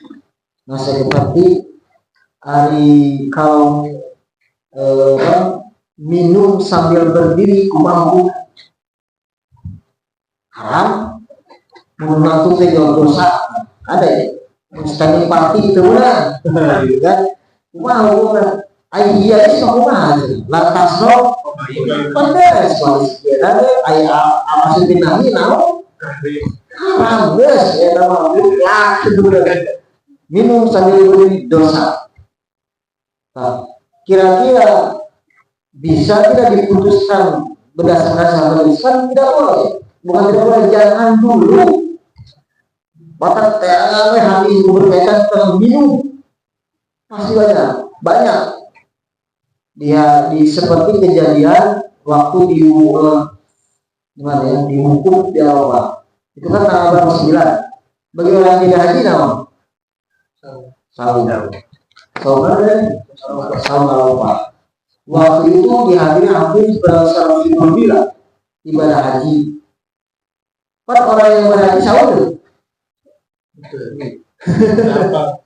Speaker 1: Nah, seperti kalau minum sambil berdiri kumampu haram, mengantuk dengan dosa ada ya. Standing party itu benar, gitu kan? Mau kan? Iya sih kamu mah, lantas no, pedes koalisi. Ada ayah apa sih binami nau? Haram guys, ya nama lah itu benar. Minum sambil berdiri dosa. Nah, kira-kira bisa tidak diputuskan berdasarkan hadis? Kan tidak boleh, bukan tidak boleh, jangan dulu. Maka hadis berkaitan dengan minum pasti banyak dia seperti kejadian waktu di gimana ya, di wukuf di awal itu kan tanggal berapa 9 bagi orang tidak haji nama tahu Saudara sama lupa. Waktu itu dihadiri hampir 100.000 ibadah haji. Kan orang yang berhaji sahur.
Speaker 2: Kenapa?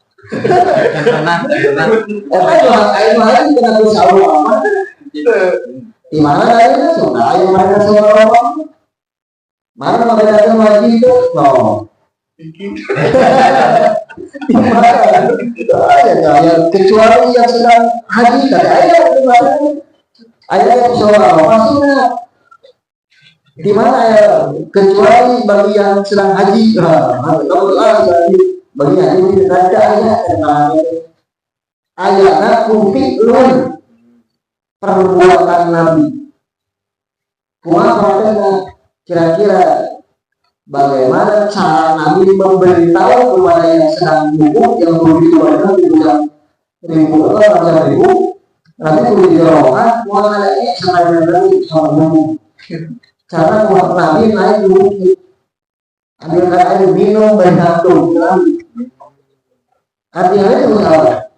Speaker 1: Ayo malam kita tuh sahur apa? Di mana ada sudah ayo mereka sahur apa? Mana mereka datang haji itu? No. Ya, kecuali yang sedang haji kan ayo gimana? Ayo sahur apa? Maksudnya di mana ya, kecuali bagi yang sedang haji, bagi haji tidak ada ayatnya kumpik lun perbuatan Nabi. Kumaha kira-kira bagaimana cara Nabi memberitahu kepada yang sedang bubuk yang begitu banyak ribu Nabi kudu dijerokan, mau adanya sampai dari sama bubuk. Cara buat Nabi naik bukit, ambilkan air minum bergantung artinya itu salah.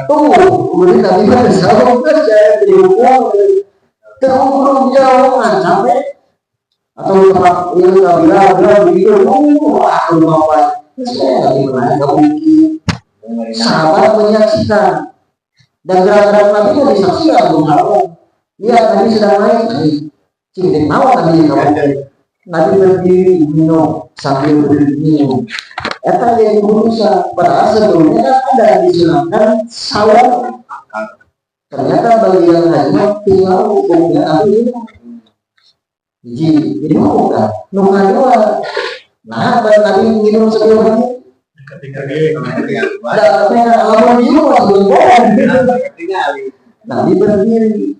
Speaker 1: Kemudian Nabi bersama saya dihukum terhukum jauh sampai atau tempat yang bilang begitu, aku mau saya lagi naik ke bukit, sahabat menyaksikan dan gerak-gerak Nabi itu disaksikan belum lihat Nabi sedang naik. Cinta mau Nabi Nabi berdiri minum sambil berdiri minum. Eta jadi berusaha pada sebelumnya kan ada disunahkan sawah. Ternyata bagian hanya tinggal hukumnya Nabi jadi mau kan nukan dua. Nah pada Nabi minum sebelumnya. Ada apa minum langsung Nabi berdiri.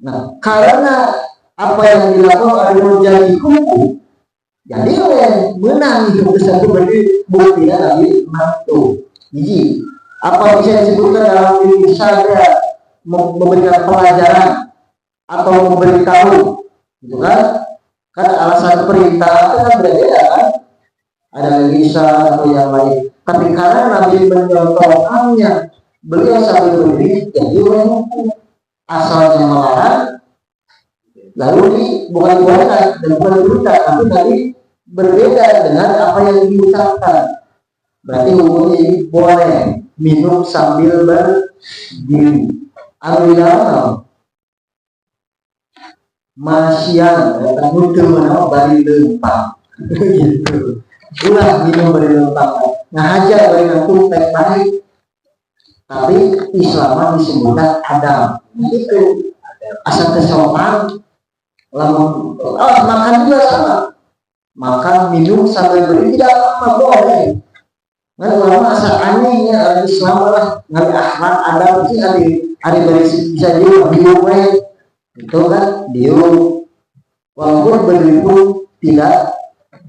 Speaker 1: Nah, karena apa yang dilakukan adalah menjadi hukum, jadi yang menang itu satu berdiri buktinya Nabi mantu. Jadi apa bisa disebutkan dalam diri saya memberikan pelajaran atau memberitahu, gitu kan? Kan alasan perintah itu kan berbeda kan? Ada yang bisa atau yang lain. Tapi karena Nabi mencontohkannya, beliau sambil berdiri jadi orang hukum. Asalnya melarang, lalu bukan dibolehkan dan bukan diperintah, tapi tadi berbeda dengan apa yang diucapkan. Berarti hukumnya ini boleh minum sambil berdiri. Alhamdulillah, masyian, mudah menau bari lempang, gitu. Ulah minum bari lempang, ngahajar bari nantung teh baik. Tapi Islam disebutkan Adam. Itu asal kesopan makan juga sama, makan minum sambil berdiri tidak apa boleh. Nah ulama asal anehnya Islam lah ngali akhlak Adam sih ada dari bisa dia diuwe itu kan dia walaupun berdiri pun tidak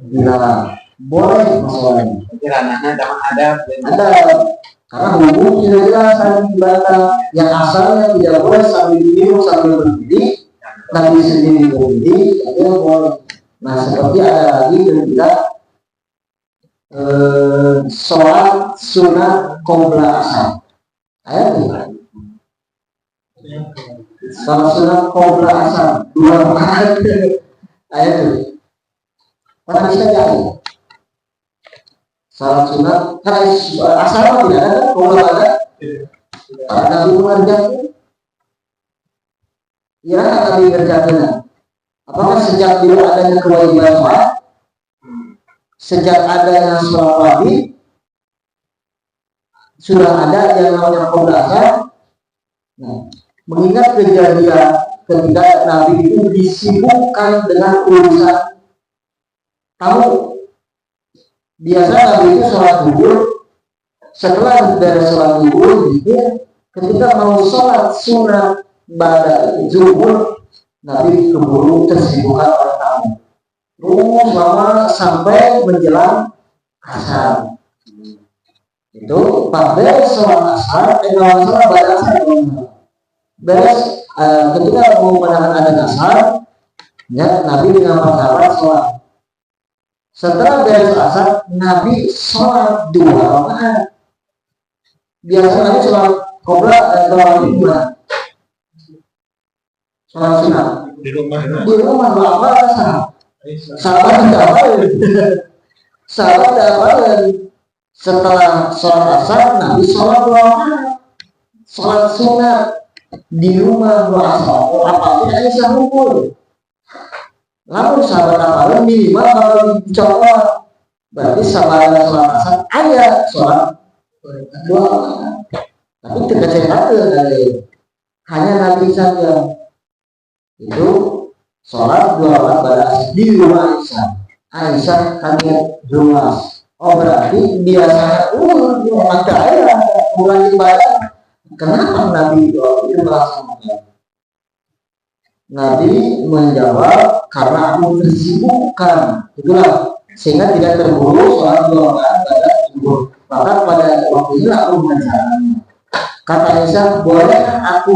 Speaker 1: dilarang boleh masalahnya.
Speaker 2: Ranahnya ada
Speaker 1: Karena hukum tidak jelas saling ibadah yang asalnya tidak boleh sambil minum sambil berdiri, Nabi sendiri berdiri, itu boleh. Nah seperti ada lagi yang tidak sholat sunat qobla asar. Ayat ini. Sholat sunat qobla asar 2 rakaat. Ayat ini. Mana bisa jadi? Salat sunat karena asal tidak ada kalau ada Nabi mengerjakan ya Nabi mengerjakan apakah sejak dulu adanya kewajiban sholat sejak adanya sholat wajib sudah ada yang namanya qobla asar. Nah, mengingat kejadian ketika Nabi itu disibukkan dengan urusan tamu. Biasa Nabi itu sholat zuhur, setelah dari sholat zuhur, ketika mau sholat sunat pada zuhur, Nabi keburu tersibukkan oleh tamu. Terus lama sampai menjelang asar. Itu pada sholat asar, sholat pada asar. Beres ketika mau menangan ada asar, ya Nabi dengan para sahabat sholat. Setelah beres asar, Nabi sholat 2 rakaat. biasanya sholat qobla atau gimana? Sholat sunat
Speaker 2: Di rumah.
Speaker 1: di rumah apa sahabat sahabat setelah sholat asar Nabi sholat 2 rakaat sholat sunat di rumah 2 asar apalagi Aisyah hukum. Lalu sahabat apalagi minimal kalau dicoba berarti sahabat sholat asar ada sholat 2 rakaat. Tapi tidak ceritakan dari hanya Nabi saja itu sholat 2 rakaat pada asar di rumah Aisyah hanya luas. Oh berarti biasanya maka ya mulai ibadah. Kenapa Nabi itu melaksanakan? Nabi menjawab karena aku tersibukkan, itulah sehingga tidak terburu sholat 2 rakaat pada subuh. Maka pada waktu itu aku mengajarkannya. Kata Aisyah, boleh aku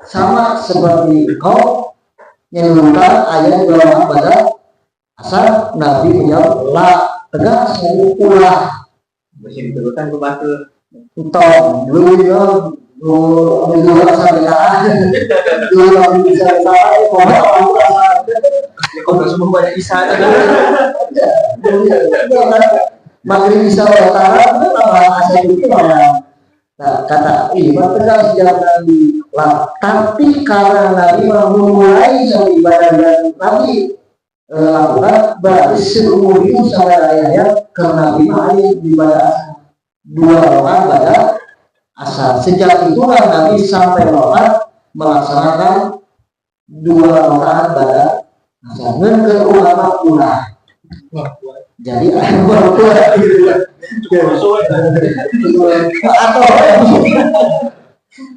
Speaker 1: sama seperti kau menurunkan ayat 2 rakaat pada asar? Nabi menjawab, lah tegas ulah
Speaker 2: Masih diturutan ke batu.
Speaker 1: utang dulu dulu asal dulu bisa
Speaker 2: Ya kok nggak semua banyak isya.
Speaker 1: maghrib bisa utara apa asal itu mana kata iman tegas jalan Nabi lah. Tapi karena Nabi memulai ibadah dan Nabi lakukan berarti seumur itu saya ayahnya karena Nabi ibadah 2 rakaat pada asar. Sejak itulah Nabi sampai wafat melaksanakan 2 rakaat pada asar. Dan ke ulama pula. Jadi atau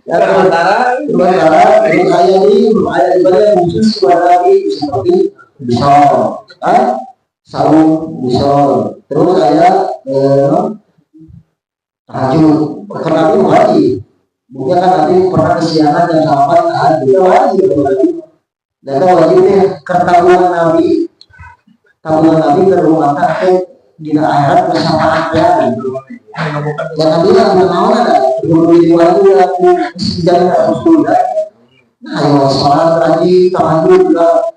Speaker 1: sementara saya ini ada ibadah khusus kepada Nabi seperti bisol, saum bisol. Terus saya tahajud karena Nabi wajib. Bukan kan Nabi pernah kesiangan dan sahabat tahajud wajib. Dan wajibnya ketahuan Nabi ke rumah di akhirat bersama akhir. Jangan bilang mau ada di waktu aku jangan harus. Nah, yang sholat lagi tahajud juga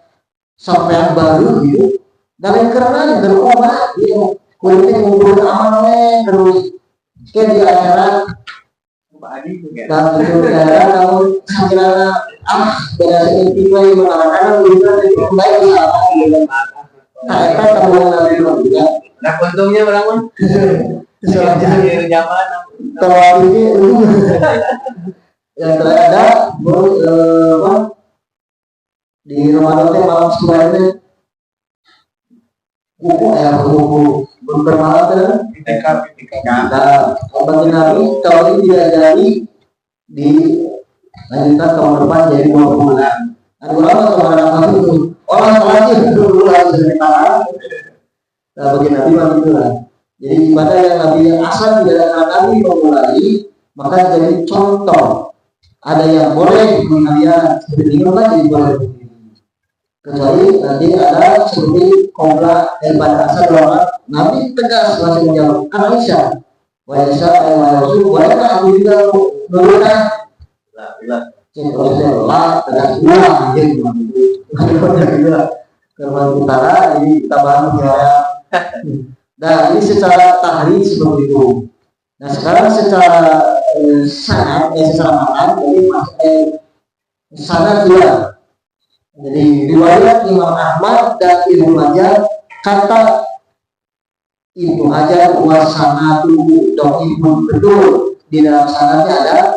Speaker 1: sampai baru gitu. Dan karena berubah gitu. Kulitnya ngumpul amalnya terus kayak di akhirat dan itu daerah kamu sekiranya beda seintinya yang mengatakan juga jadi baik nah itu temuan Nabi juga
Speaker 2: Nah untungnya berapa? Selanjutnya zaman
Speaker 1: kalau ini yang terada di Ramadan malam sebenarnya buku bermalam
Speaker 2: TK.
Speaker 1: Nah, bagi Nabi kalau ini diajari di lanjutkan tahun depan jadi 2 bulan. Ada ulama mengatakan itu orang wajib dulu lagi cerita. Nah, bagi Nabi itulah. Jadi ibadah yang Nabi asal tidak Nabi memulai maka jadi contoh. Ada yang boleh kalian seperti ini kan jadi boleh. Kecuali nanti ada seperti qobla pada asal orang Nabi tegas langsung menjawab Aisyah Rasul bolehkah aku juga menurunkan lah tegas ulang karena utara jadi kita bantu ya. Nah ini secara tahri seperti itu. Nah sekarang secara sanad secara makan jadi sanad juga. Jadi riwayat Imam Ahmad dan Ibnu Majah kata Ibnu Hajar wasanatu dhaifun betul di dalam sanadnya ada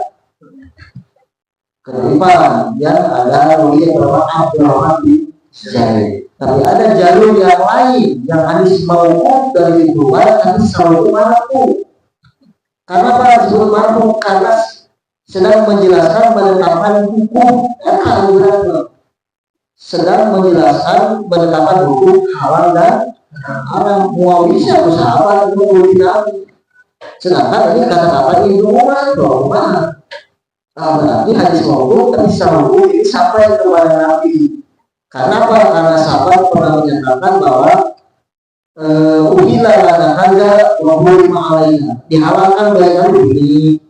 Speaker 1: keripan dan ada riwayat bahwa Abdurrahman bin Zaid. Tapi ada jalur yang lain yang hadis mauquf dari Ibnu Umar hadis selalu marfu. Karena pada disebut marfu karena sedang menjelaskan penetapan hukum sedang menjelaskan penetapan hukum halal dan haram. Muawiyah bersahabat dengan Nabi. Sedangkan ini kata-kata Ibnu Umar berarti hadis mauquf tapi selalu ini sampai kepada Nabi. Karena apa? Karena sahabat pernah menyatakan bahwa uhila lana hadza wa hurima alaina. Dihalalkan bagi kami ini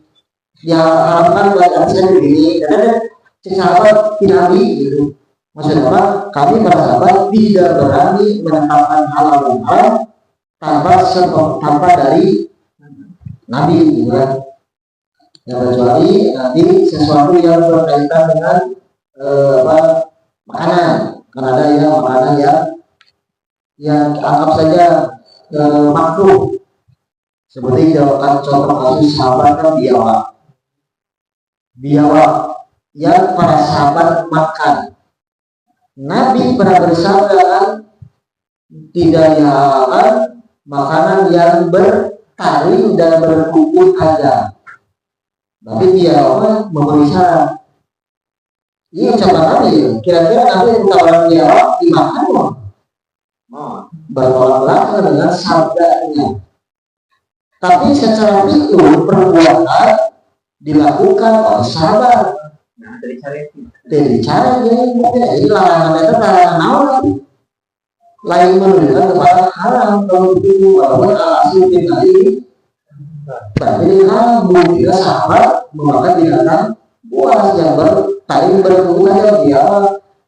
Speaker 1: Dia harapkan buat saya begini, dan sahabat Nabi gitu. Maksudnya apa? Kami para sahabat tidak berani menetapkan halal dan haram tanpa dari Nabi, gitu kan? Ya, kecuali nanti sesuatu yang berkaitan dengan makanan, karena ada ya makanan yang anggap saja makruh, seperti contoh kasus sahabat kan biawak yang para sahabat makan. Nabi pernah bersabda kan, tidak dihalalkan makanan yang bertaring dan berkumpul aja. Tapi dia memberi syarat. Ini catatan ya. Kira-kira nanti tawaran biawak dimakan loh. Bertolak belakang dengan sabdanya. Tapi secara fikih perbuatan dilakukan oleh sahabat.
Speaker 2: Nah, dari
Speaker 1: cara jadi larangan itu larangan naon lain menunjukkan kepada haram. Kalau begitu walaupun alasan tadi berarti haram. Bila sahabat memakan binatang buas yang bertaring berhubungan dia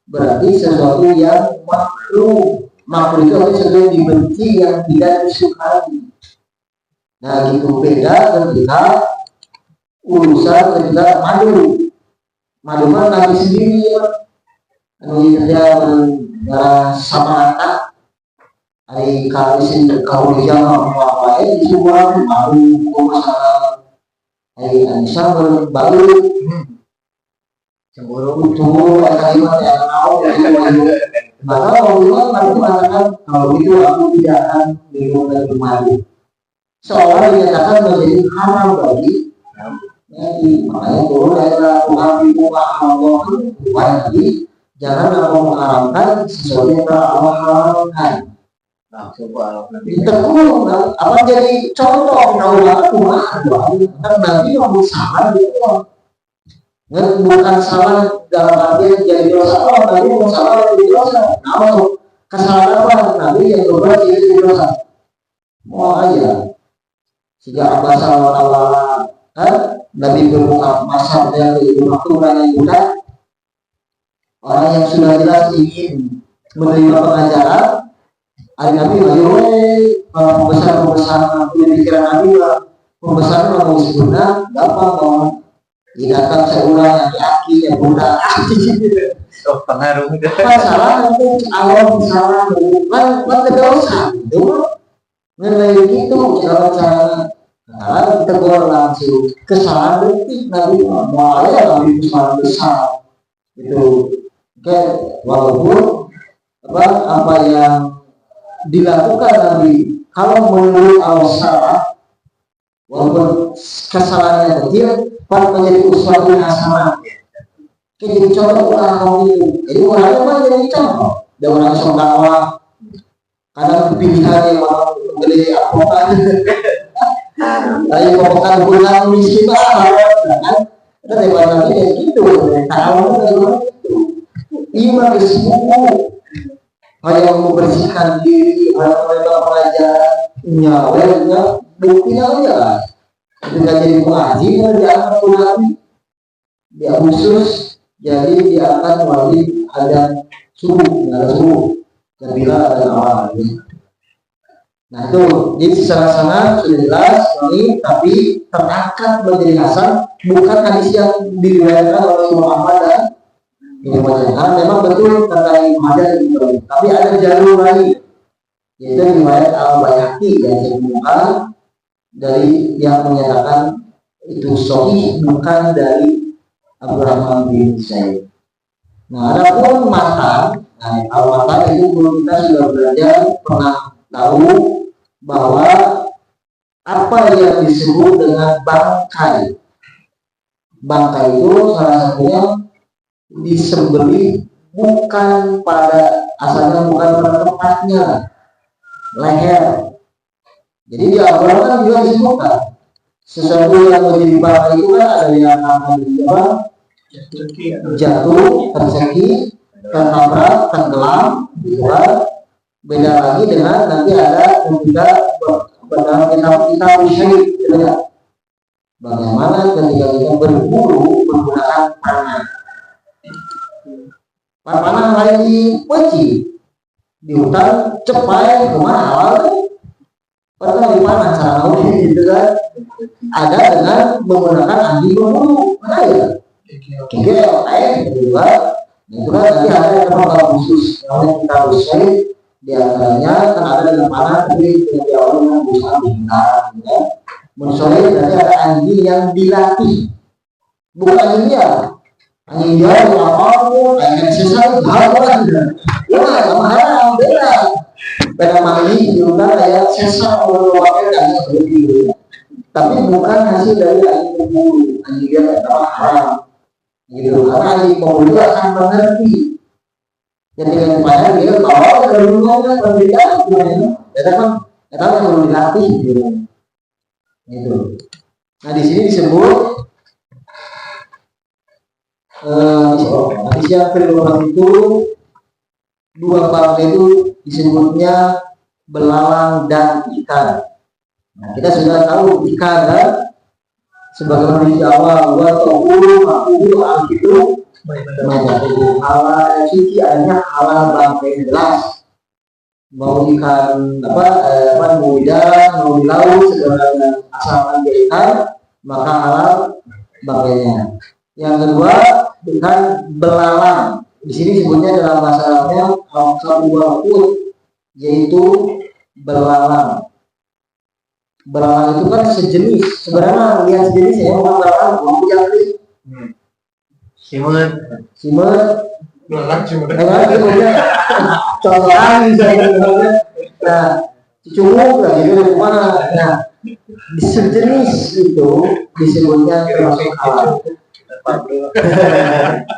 Speaker 1: berarti sesuatu yang makruh. Makruh itu artinya sesuatu yang dibenci, yang tidak disukai. Nah gitu. Beda ketika urusan ketika madu Nabi sendiri ya, dia sama rata hari kali kau di jalan apa di semua baru masalah hari Anissa baru cemburu itu kalimat yang tahu maka Allah mengatakan kalau itu aku tidak akan minum dari madu, seolah dinyatakan menjadi haram bagi. Makanya turun adalah Tuhan dibuka Allah lagi, jangan aku mengharamkan sesuatu yang telah Allah haramkan. Terkurung kan? Apa jadi contoh ulama kan nanti kamu salah gitu. Bukan salah dalam artian jadi dosa Allah, tapi bukan salah jadi dosa. Nah, kesalahan apa? Nabi yang berbuat jadi dosa. Mau aja. Sejak Abbas awal-awal Nabi berbuka masa yang waktu orang yang muda, orang yang sudah jelas ingin menerima pengajaran, hari Nabi pembesar pemikiran Nabi pembesar mau sempurna, gampang mau datang seorang yang yakin yang muda.
Speaker 2: Pengaruh.
Speaker 1: Masalah itu awal salah bukan dosa itu nilai itu cara tegur langsung kesalahan detik Nabi malah Nabi kesalahan besar itu. Oke, walaupun apa yang dilakukan Nabi kalau menurut Allah salah, walaupun kesalahannya kecil, menjadi uswatun hasanah. Jadi contoh orang itu, jadi orang itu jadi contoh. Dan orang dakwah kadang pilihan yang orang beli advokat. Dari pokoknya bulan miskin kan, kita daripada kayak gitu, tahu itu iman semua, hanya membersihkan diri, mereka pelajaran, nyawanya, buktinya aja lah. Ketika jadi pengaji, dia akan ulama, dia khusus, jadi dia akan wali ada subuh, dan bila ada awal. Nah itu, jadi secara sana sudah jelas ini, tapi terangkat menjadi hasan, bukan hadis yang diriwayatkan oleh Imam Ahmad dan Ibnu Majah. Karena memang betul kata Imam Majah itu, tapi ada jalur lain, yaitu riwayat Al-Baihaqi yang disebutkan dari yang menyatakan itu sahih, bukan dari Abdurrahman bin Zaid. Nah, adapun matan, al-matan itu belum kita sudah belajar pernah tahu bahwa apa yang disebut dengan bangkai. Bangkai itu salah satunya disembelih bukan pada asalnya, bukan pada tempatnya, leher. Jadi di Al-Quran kan juga disebutkan sesuatu yang menjadi bangkai itu kan ada yang akan jatuh, terseki, tertabrak, tenggelam, gitu kan. Beda lagi dengan nanti ada juga dalam kitab syahid, gitu ya. Bagaimana ketika kita berburu menggunakan panah? Panah lain di peci, di hutan cepai kemana halal kan? Padahal di panah cara gitu kan? Ada dengan menggunakan anjing berburu, mana ya? Kira gitu kan? Itu kan nanti ada yang tempat khusus yang kita usai di antaranya kan ada dengan panah tapi tidak diawali dengan usaha bintang, ya. Mensolid berarti ada anjing yang dilatih, bukan anjing dia yang apapun, anjing sesat, haram, ya sama haram, beda mandi juga kayak sesat mengeluarkan anjing berburu, tapi bukan hasil dari anjing berburu, anjing dia pertama haram, gitu, karena anjing berburu akan mengerti, ketika dipanah dia tahu dari dulunya perbedaan, ya kan, yang perlu dilatih, gitu. Gitu. Nah di sini disebut hadis yang kedua itu dua bangkai itu disebutnya belalang dan ikan. Nah kita sudah tahu ikan kan sebagaimana di awal aku itu halal suci adanya halal bangkai jelas. Mau ikan mau di darat mau di laut segala asalkan dia ikan maka halal bagainya. Yang kedua ikan belalang, di sini sebutnya dalam bahasa Arabnya al-kabut, yaitu belalang. Belalang itu kan sejenis, sebenarnya lihat sejenis ya bukan belalang, mau jadi simet
Speaker 2: Belalang cuma
Speaker 1: contohan misalnya, nah cunguk lah gitu dari mana, nah sejenis itu disebutnya termasuk halal.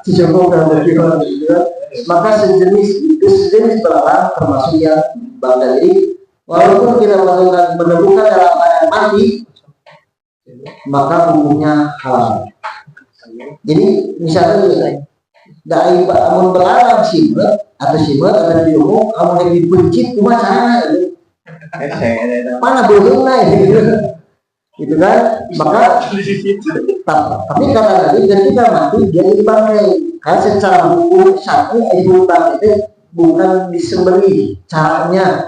Speaker 1: Cunguk dan berkilau gitu, maka sejenis itu sejenis belalang termasuk yang bangga. Jadi walaupun kita menemukan dalam keadaan mati, maka hukumnya halal. Jadi misalnya dari amun belalang simet atau amun yang dipencit cuma sana mana belum naik gitu kan, maka tapi kata tadi ketika mati dia dipakai karena secara hukum satu ibu itu bukan disembelih caranya,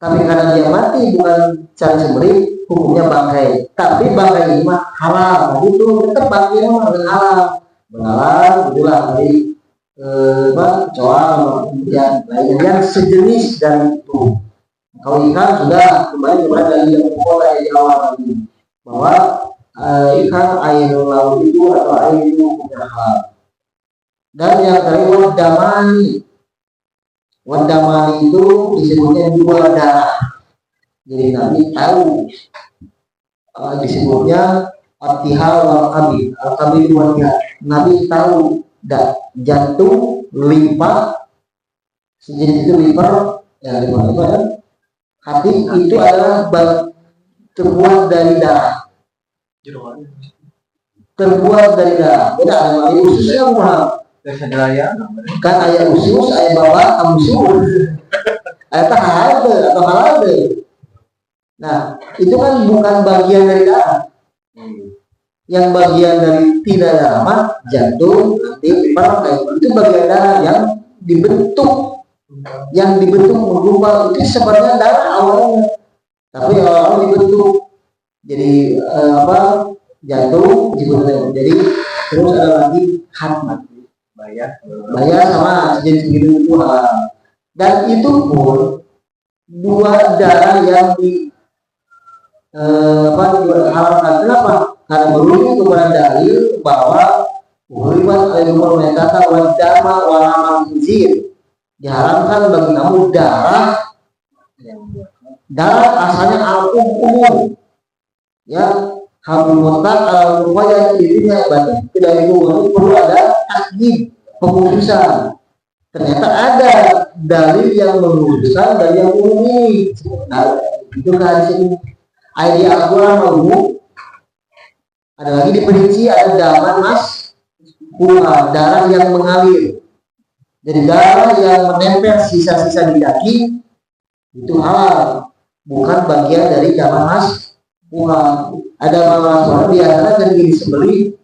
Speaker 1: tapi karena dia mati bukan cara sembelih hukumnya bangkai, tapi bangkai ini mah halal, itu tetap bangkai mah halal. Belalang itulah dari kecoa kemudian lainnya yang sejenis dari itu. Kalau ikan sudah kembali kepada dari yang pokok di awal tadi bahwa ikan air laut itu atau air itu hukumnya halal. Dan yang dari wadamani itu disebutnya dua darah. Jadi Nabi tahu disebutnya Al-Tihal wal-Qabil, Al-Qabil wal-Tihal. Nabi tahu jantung, limpa, sejenis itu liver, ya liver itu ya. Hati itu adalah terbuat dari darah. Terbuat dari darah. Beda ada ususnya bukan. Kan ayat usus, ayat bawah, usus. Ayat halal atau halal deh. Nah, itu kan bukan bagian dari darah. Yang bagian dari tidak darah jantung, nanti liver, itu bagian darah yang dibentuk menggumpal itu sebenarnya darah awalnya, tapi awalnya dibentuk jadi jantung dibentuk, jadi terus ada lagi hati bayar sama jenis gitu itu halal. Dan itu pun dua darah yang di dihalalkan. Kenapa? Karena merujuk kepada dalil bahwa hurimat al-umur kata wadama walamal khinzir, diharamkan bagi kamu darah asalnya al-umum ya, hamil mutlak al-umumnya intinya berarti tidak itu perlu ada takjib pengkhususan. Ternyata ada dalil yang mengkhususkan dari yang umum ini. Nah, itu kan sini ayat Al-Quran umum. Ada lagi diperinci ada daman mas buah, darah yang mengalir. Jadi darah yang menempel sisa-sisa di daging itu halal, bukan bagian dari daman mas Wah, ada mama biasanya dari disembeli,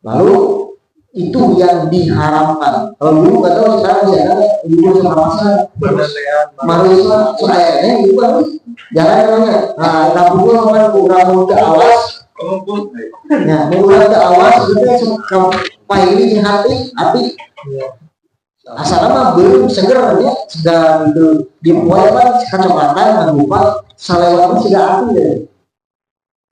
Speaker 1: lalu itu yang diharamkan. Kalau dulu nggak tahu sekarang ya, dulu sama masa manusia soalnya itu harus jangan namanya. Nah, tapi dulu kan kurang ke awas, ya kurang ke awas itu ini di hati, asal mah belum seger ya, sudah itu dibuat kan kecepatan lupa salewat sudah api ya.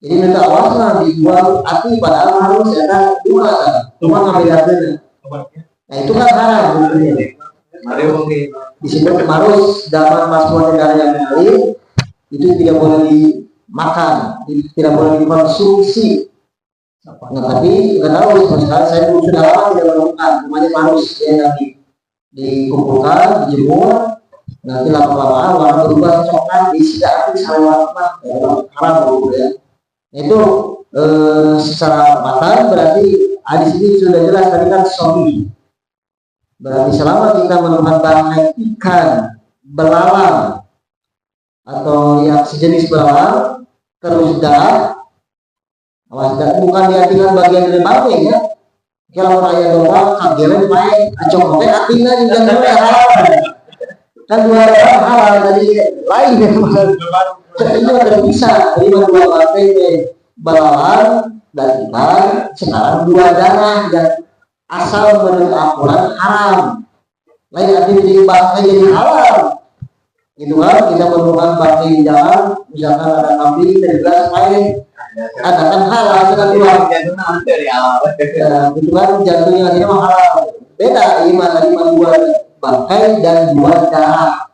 Speaker 1: Jadi minta awas lah dijual api padahal harus ada dua kan, cuma ngambil. Nah itu kan haram sebenarnya. Disebut marus dalam masukan negara yang lain itu tidak boleh dimakan, tidak boleh dikonsumsi. Nah tapi nggak tahu sekarang saya sudah lama tidak menemukan namanya marus yang dikumpulkan, dijemur, nanti lama-lama warna berubah coklat, diisi api salewat haram ya. Itu secara matang berarti di sini sudah jelas tadi kan sobi. Berarti selama kita menemukan bangkai ikan, belalang atau yang sejenis belalang terus darah, bukan diartikan bagian dari bangkai ya. Kalau raya doang kagelan main acok atina juga halal. Kan dua halal tadi lain ya. Itu ada bisa lima dua bangkai belalang dan ikan, sekarang dua darah dan asal menurut aturan haram. Lain arti jadi bangkai jadi halal. Gitu kan kita menemukan bangkai di jalan, misalkan ada kambing dari gelas main, katakan halal sudah keluar.
Speaker 2: Dari awal.
Speaker 1: Gitu kan jantungnya ini mah halal. Beda lima dua bangkai dan dua darah.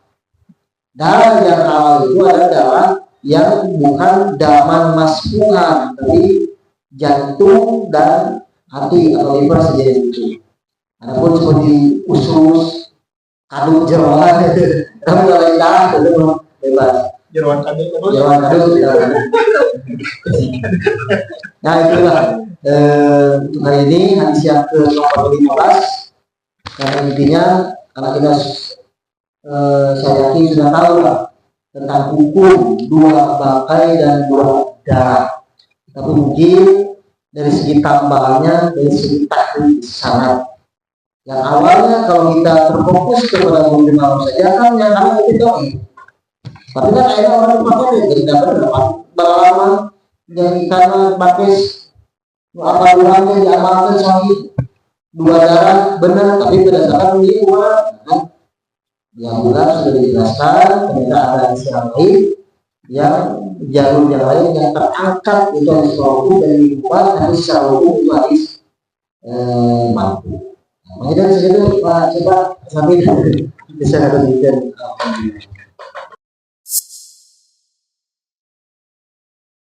Speaker 1: Darah yang halal itu adalah darah yang bukan daman masfuhan, tapi jantung dan hati atau liver sejenis itu. Adapun seperti usus, kandung jeroan, kamu lain darah itu bebas.
Speaker 2: Jeroan kandung
Speaker 1: tidak ada. Nah itulah untuk hari ini hadis yang ke nomor 15. Karena intinya karena kita saya yakin sudah tahu lah tentang hukum dua bangkai dan dua darah. Tapi mungkin dari segi tambahannya, dari segi takdir sangat. Yang awalnya kalau kita terfokus kepada mengenal saja kan yang ada itu dong. Tapi kan akhirnya orang pakai jadi tidak benar. Berlama yang karena pakai apa ulangnya diamalkan sahih dua darah benar, tapi berdasarkan di uang. Yang bulan sudah dijelaskan, ternyata ada istilah lain yang jalur yang lain yang terangkat itu harus selalu dari kuat, tapi secara umum itu harus mampu. Makanya dari situ Pak coba sampai bisa ada